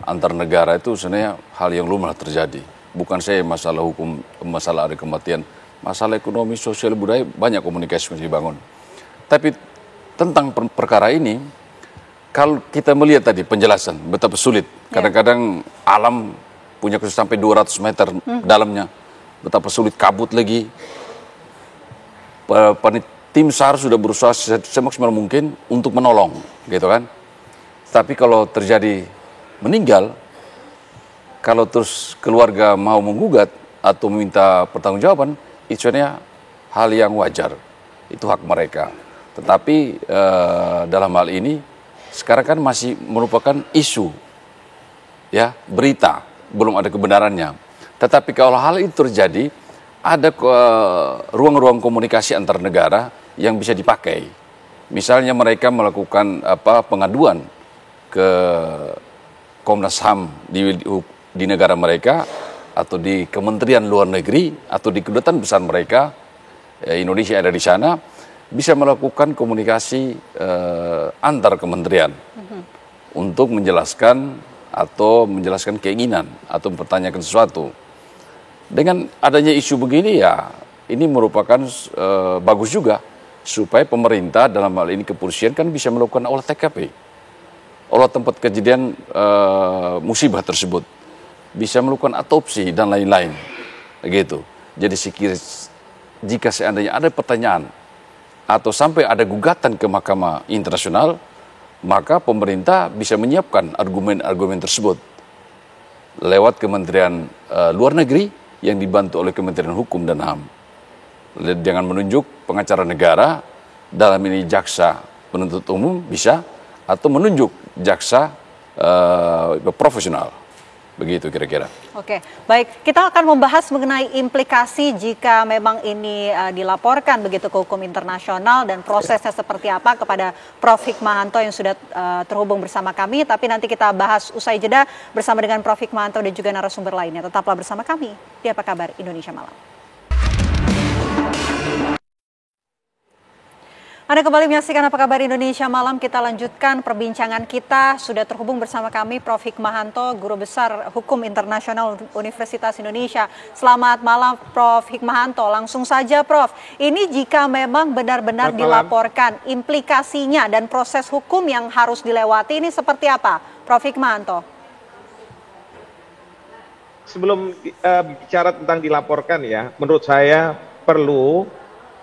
antar negara itu sebenarnya hal yang lumrah terjadi. Bukan saya masalah hukum, masalah ada kematian, masalah ekonomi, sosial, budaya, banyak komunikasi yang dibangun. Tapi tentang perkara ini, kalau kita melihat tadi penjelasan betapa sulit, kadang-kadang alam punya kesulitan sampai 200 meter dalamnya, betapa sulit, kabut lagi. Tim SAR sudah berusaha semaksimal mungkin untuk menolong, gitu kan. Tapi kalau terjadi meninggal, kalau terus keluarga mau menggugat atau meminta pertanggungjawaban, itu sebenarnya hal yang wajar, itu hak mereka. Tetapi dalam hal ini sekarang kan masih merupakan isu, ya, berita, belum ada kebenarannya. Tetapi kalau hal itu terjadi, ada ruang-ruang komunikasi antar negara yang bisa dipakai. Misalnya mereka melakukan pengaduan ke Komnas HAM di negara mereka, atau di Kementerian Luar Negeri, atau di kedutaan besar mereka, Indonesia ada di sana, bisa melakukan komunikasi antar kementerian untuk menjelaskan atau menjelaskan keinginan atau mempertanyakan sesuatu. Dengan adanya isu begini ya, ini merupakan bagus juga supaya pemerintah dalam hal ini kepolisian kan bisa melakukan olah TKP, olah tempat kejadian musibah tersebut, bisa melakukan autopsi dan lain-lain, gitu. Jadi jika seandainya ada pertanyaan atau sampai ada gugatan ke Mahkamah Internasional, maka pemerintah bisa menyiapkan argumen-argumen tersebut lewat Kementerian Luar Negeri yang dibantu oleh Kementerian Hukum dan HAM. Dengan menunjuk pengacara negara, dalam ini jaksa penuntut umum bisa, atau menunjuk jaksa profesional. Begitu kira-kira. Oke, baik. Kita akan membahas mengenai implikasi jika memang ini dilaporkan begitu ke hukum internasional dan prosesnya seperti apa kepada Prof. Hikmahanto yang sudah terhubung bersama kami. Tapi nanti kita bahas usai jeda bersama dengan Prof. Hikmahanto dan juga narasumber lainnya. Tetaplah bersama kami di Apa Kabar Indonesia Malam. Anda kembali menyaksikan Apa Kabar Indonesia Malam. Kita lanjutkan perbincangan kita. Sudah terhubung bersama kami Prof. Hikmahanto, Guru Besar Hukum Internasional Universitas Indonesia. Selamat malam Prof. Hikmahanto. Langsung saja Prof, ini jika memang benar-benar dilaporkan, implikasinya dan proses hukum yang harus dilewati ini seperti apa Prof. Hikmahanto? Sebelum bicara tentang dilaporkan ya, menurut saya perlu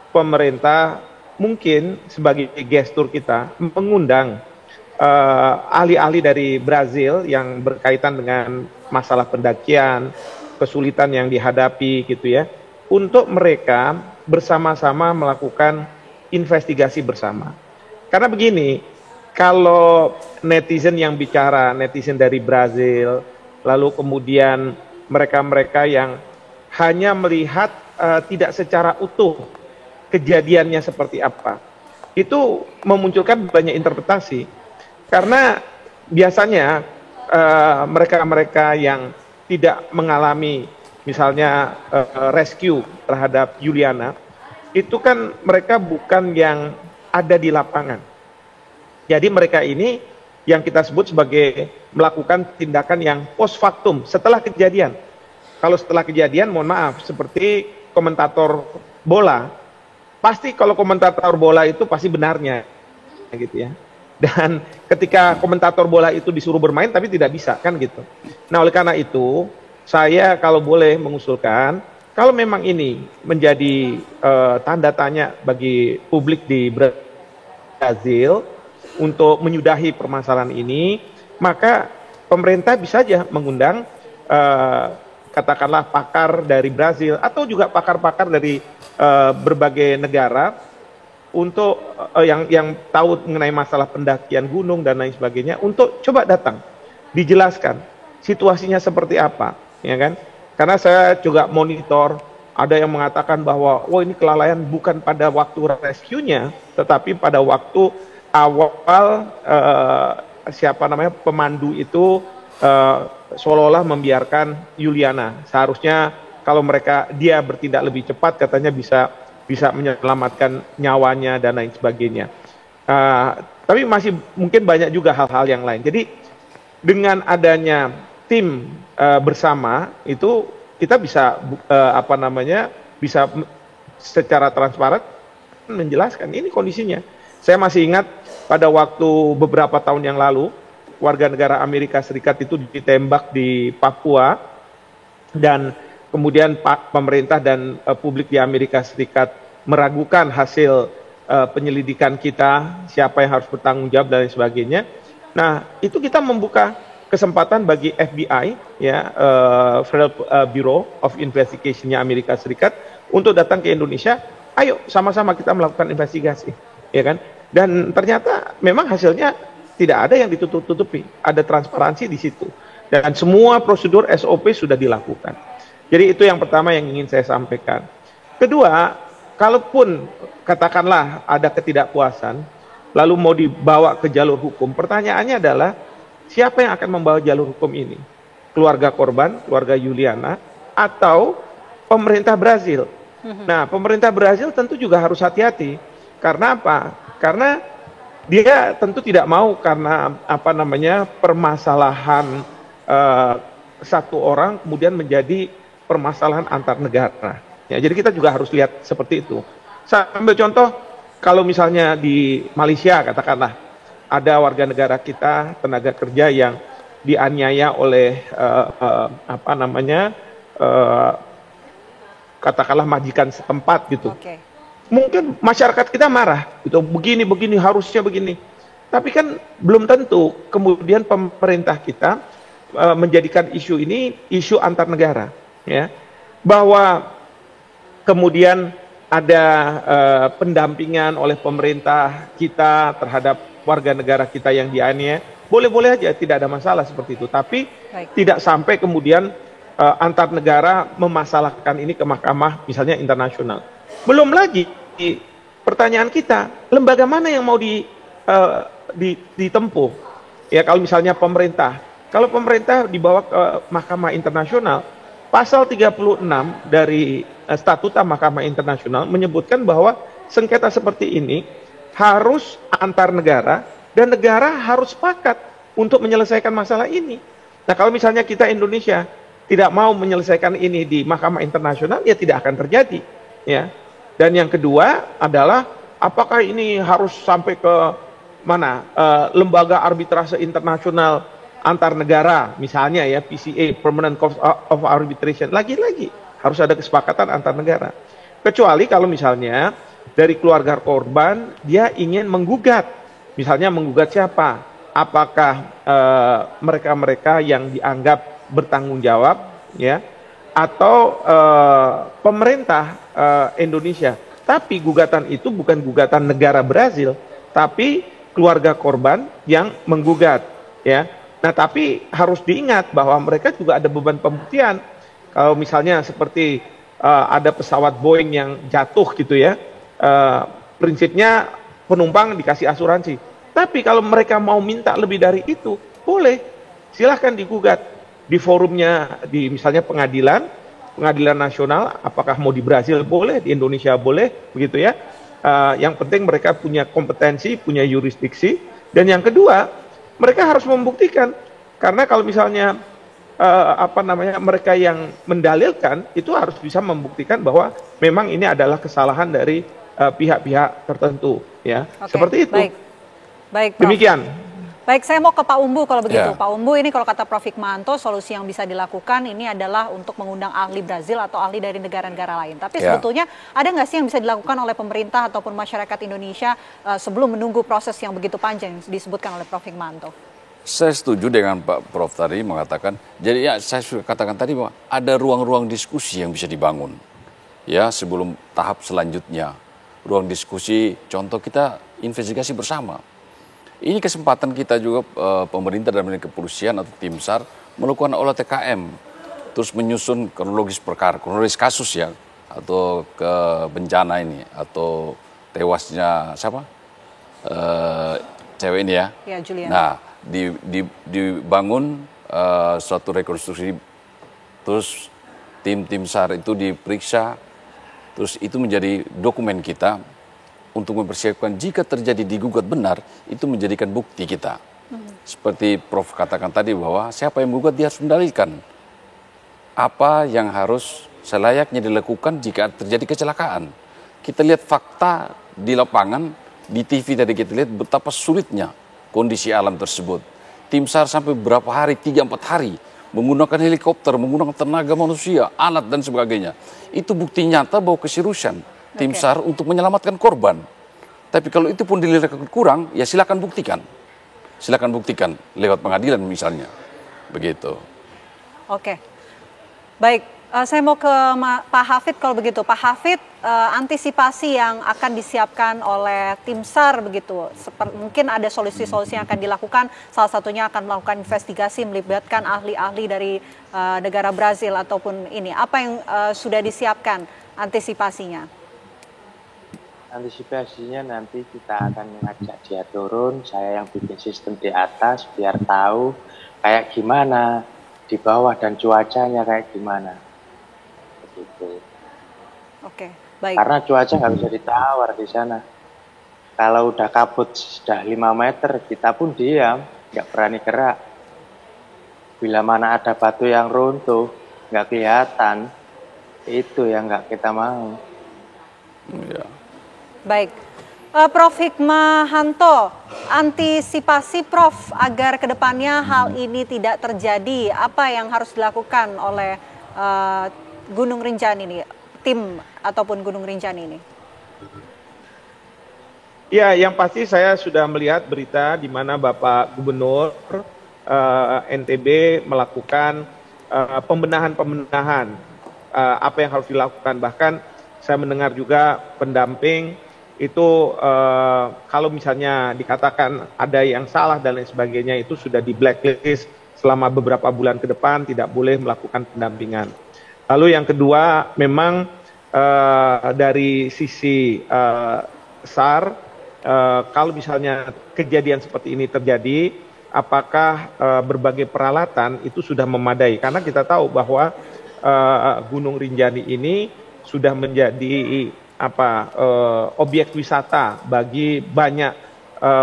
pemerintah mungkin sebagai gestur kita mengundang ahli-ahli dari Brazil yang berkaitan dengan masalah pendakian, kesulitan yang dihadapi gitu ya, untuk mereka bersama-sama melakukan investigasi bersama. Karena begini, kalau netizen yang bicara, netizen dari Brazil, lalu kemudian mereka-mereka yang hanya melihat tidak secara utuh kejadiannya seperti apa, itu memunculkan banyak interpretasi. Karena biasanya mereka-mereka yang tidak mengalami misalnya rescue terhadap Juliana, itu kan mereka bukan yang ada di lapangan. Jadi mereka ini yang kita sebut sebagai melakukan tindakan yang post factum, setelah kejadian. Kalau setelah kejadian, mohon maaf, seperti komentator bola, pasti kalau komentator bola itu pasti benarnya, gitu ya. Dan ketika komentator bola itu disuruh bermain tapi tidak bisa, kan gitu. Nah, oleh karena itu, saya kalau boleh mengusulkan, kalau memang ini menjadi tanda tanya bagi publik di Brazil untuk menyudahi permasalahan ini, maka pemerintah bisa saja mengundang katakanlah pakar dari Brazil atau juga pakar-pakar dari berbagai negara untuk yang tahu mengenai masalah pendakian gunung dan lain sebagainya untuk coba datang, dijelaskan situasinya seperti apa, ya kan? Karena saya juga monitor, ada yang mengatakan bahwa ini kelalaian bukan pada waktu rescue-nya, tetapi pada waktu awal pemandu itu seolah-olah membiarkan Yuliana. Seharusnya kalau dia bertindak lebih cepat, katanya bisa menyelamatkan nyawanya dan lain sebagainya. Tapi masih mungkin banyak juga hal-hal yang lain. Jadi dengan adanya tim bersama itu kita bisa bisa secara transparan menjelaskan ini kondisinya. Saya masih ingat pada waktu beberapa tahun yang lalu warga negara Amerika Serikat itu ditembak di Papua dan kemudian pemerintah dan publik di Amerika Serikat meragukan hasil penyelidikan kita, siapa yang harus bertanggung jawab dan lain sebagainya. Nah, itu kita membuka kesempatan bagi FBI, Federal Bureau of Investigation-nya Amerika Serikat untuk datang ke Indonesia. Ayo sama-sama kita melakukan investigasi, ya kan? Dan ternyata memang hasilnya tidak ada yang ditutup-tutupi, ada transparansi di situ. Dan semua prosedur SOP sudah dilakukan. Jadi itu yang pertama yang ingin saya sampaikan. Kedua, kalaupun katakanlah ada ketidakpuasan, lalu mau dibawa ke jalur hukum, pertanyaannya adalah siapa yang akan membawa jalur hukum ini? Keluarga korban, keluarga Yuliana, atau pemerintah Brazil? Nah, pemerintah Brazil tentu juga harus hati-hati. Karena apa? Karena dia tentu tidak mau karena permasalahan satu orang kemudian menjadi permasalahan antar negara. Ya, jadi kita juga harus lihat seperti itu. Saya ambil contoh, kalau misalnya di Malaysia katakanlah ada warga negara kita, tenaga kerja yang dianiaya oleh katakanlah majikan setempat gitu. Mungkin masyarakat kita marah, gitu, begini harusnya begini. Tapi kan belum tentu kemudian pemerintah kita menjadikan isu ini isu antar negara, ya. Bahwa kemudian ada pendampingan oleh pemerintah kita terhadap warga negara kita yang dianiaya, boleh-boleh aja, tidak ada masalah seperti itu. Tapi tidak sampai kemudian antar negara memasalahkan ini ke mahkamah misalnya internasional. Belum lagi pertanyaan kita, lembaga mana yang mau ditempuh? Ya, kalau misalnya pemerintah, kalau pemerintah dibawa ke mahkamah internasional, pasal 36 dari statuta mahkamah internasional menyebutkan bahwa sengketa seperti ini harus antar negara dan negara harus sepakat untuk menyelesaikan masalah ini. Nah, kalau misalnya kita Indonesia tidak mau menyelesaikan ini di mahkamah internasional, ya tidak akan terjadi, ya. Dan yang kedua adalah apakah ini harus sampai ke mana lembaga arbitrase internasional antar negara, misalnya ya PCA, Permanent Court of Arbitration, lagi-lagi harus ada kesepakatan antar negara. Kecuali kalau misalnya dari keluarga korban dia ingin menggugat, misalnya menggugat siapa? Apakah mereka-mereka yang dianggap bertanggung jawab, ya, atau pemerintah Indonesia. Tapi gugatan itu bukan gugatan negara Brazil, tapi keluarga korban yang menggugat, ya. Nah, tapi harus diingat bahwa mereka juga ada beban pembuktian. Kalau misalnya seperti ada pesawat Boeing yang jatuh gitu ya, prinsipnya penumpang dikasih asuransi. Tapi kalau mereka mau minta lebih dari itu, boleh, silahkan digugat di forumnya, di misalnya pengadilan nasional, apakah mau di Brazil boleh, di Indonesia boleh, begitu ya. Yang penting mereka punya kompetensi, punya yurisdiksi, dan yang kedua, mereka harus membuktikan. Karena kalau misalnya mereka yang mendalilkan itu harus bisa membuktikan bahwa memang ini adalah kesalahan dari pihak-pihak tertentu, ya. Seperti itu. Baik, Prof. Demikian. Baik, saya mau ke Pak Umbu kalau begitu. Ya. Pak Umbu, ini kalau kata Prof. Hikmahanto, solusi yang bisa dilakukan ini adalah untuk mengundang ahli Brazil atau ahli dari negara-negara lain. Tapi sebetulnya ada nggak sih yang bisa dilakukan oleh pemerintah ataupun masyarakat Indonesia sebelum menunggu proses yang begitu panjang yang disebutkan oleh Prof. Hikmahanto? Saya setuju dengan Pak Prof tadi mengatakan, jadi ya saya sudah katakan tadi bahwa ada ruang-ruang diskusi yang bisa dibangun. Ya, sebelum tahap selanjutnya. Ruang diskusi, contoh kita investigasi bersama. Ini kesempatan kita juga pemerintah dan kepolisian atau tim SAR melakukan olah TKM. Terus menyusun kronologis perkara, kronologis kasus ya. Atau ke bencana ini, atau tewasnya siapa? Cewek ini ya. Ya, Julian. Nah, dibangun suatu rekonstruksi, terus tim SAR itu diperiksa, terus itu menjadi dokumen kita untuk mempersiapkan jika terjadi digugat benar, itu menjadikan bukti kita. Seperti Prof katakan tadi bahwa siapa yang menggugat dia harus mendalilkan apa yang harus selayaknya dilakukan jika terjadi kecelakaan. Kita lihat fakta di lapangan, di TV tadi kita lihat betapa sulitnya kondisi alam tersebut. Tim SAR sampai berapa hari, 3-4 hari, menggunakan helikopter, menggunakan tenaga manusia, alat dan sebagainya. Itu bukti nyata bahwa keseriusan tim SAR untuk menyelamatkan korban. Tapi kalau itu pun dinilai kurang, ya silakan buktikan. Silakan buktikan lewat pengadilan misalnya. Begitu. Oke. Baik. Saya mau ke Pak Hafid kalau begitu. Pak Hafid, antisipasi yang akan disiapkan oleh tim SAR begitu, mungkin ada solusi-solusi yang akan dilakukan, salah satunya akan melakukan investigasi melibatkan ahli-ahli dari negara Brazil ataupun ini. Apa yang sudah disiapkan antisipasinya? Antisipasinya nanti kita akan mengajak dia turun, saya yang bikin sistem di atas biar tahu kayak gimana di bawah dan cuacanya kayak gimana. Gitu. Oke, baik. Karena cuaca nggak bisa ditawar di sana. Kalau udah kabut sudah 5 meter, kita pun diam, nggak berani gerak. Bila mana ada batu yang runtuh, nggak kelihatan, itu yang nggak kita mau. Ya. Baik, Prof Hikmahanto, antisipasi Prof agar kedepannya hal ini tidak terjadi, apa yang harus dilakukan oleh Gunung Rinjani ini, tim ataupun Gunung Rinjani ini? Ya, yang pasti saya sudah melihat berita di mana Bapak Gubernur NTB melakukan pembenahan apa yang harus dilakukan. Bahkan saya mendengar juga pendamping itu kalau misalnya dikatakan ada yang salah dan lain sebagainya, itu sudah di blacklist selama beberapa bulan ke depan, tidak boleh melakukan pendampingan. Lalu yang kedua, memang dari sisi SAR, kalau misalnya kejadian seperti ini terjadi, apakah berbagai peralatan itu sudah memadai? Karena kita tahu bahwa Gunung Rinjani ini sudah menjadi objek wisata bagi banyak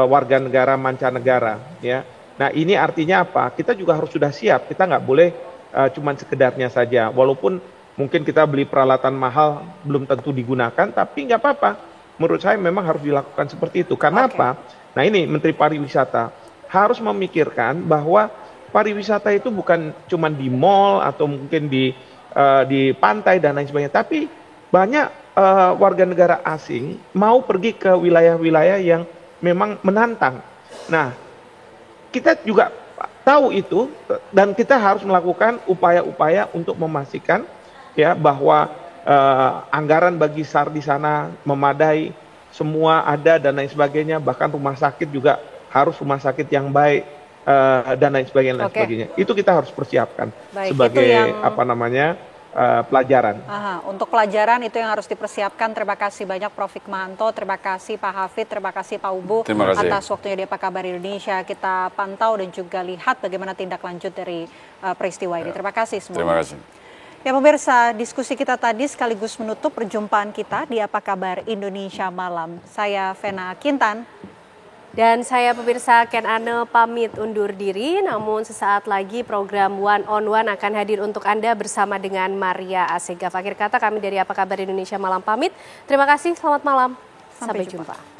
warga negara mancanegara. Ya. Nah ini artinya apa? Kita juga harus sudah siap. Kita nggak boleh cuman sekedarnya saja, walaupun mungkin kita beli peralatan mahal belum tentu digunakan, tapi nggak apa-apa. Menurut saya memang harus dilakukan seperti itu. Karena apa? Nah ini Menteri Pariwisata harus memikirkan bahwa pariwisata itu bukan cuman di mall atau mungkin di pantai dan lain sebagainya, tapi banyak warga negara asing mau pergi ke wilayah-wilayah yang memang menantang. Nah kita juga tahu itu, dan kita harus melakukan upaya-upaya untuk memastikan ya bahwa anggaran bagi SAR di sana memadai, semua ada dan lain sebagainya, bahkan rumah sakit juga harus rumah sakit yang baik dan lain sebagainya. Itu kita harus persiapkan. Baik, sebagai pelajaran. Untuk pelajaran itu yang harus dipersiapkan. Terima kasih banyak Prof Hikmahanto, terima kasih Pak Hafid, terima kasih Pak Ubu atas waktunya di Apa Kabar Indonesia. Kita pantau dan juga lihat bagaimana tindak lanjut dari peristiwa ini. Terima kasih semua. Terima kasih. Ya pemirsa, diskusi kita tadi sekaligus menutup perjumpaan kita di Apa Kabar Indonesia Malam. Saya Vena Kintan. Dan saya pemirsa Ken Ane pamit undur diri, namun sesaat lagi program One on One akan hadir untuk Anda bersama dengan Maria Asegaf. Akhir kata kami dari Apa Kabar Indonesia Malam pamit. Terima kasih, selamat malam. Sampai jumpa.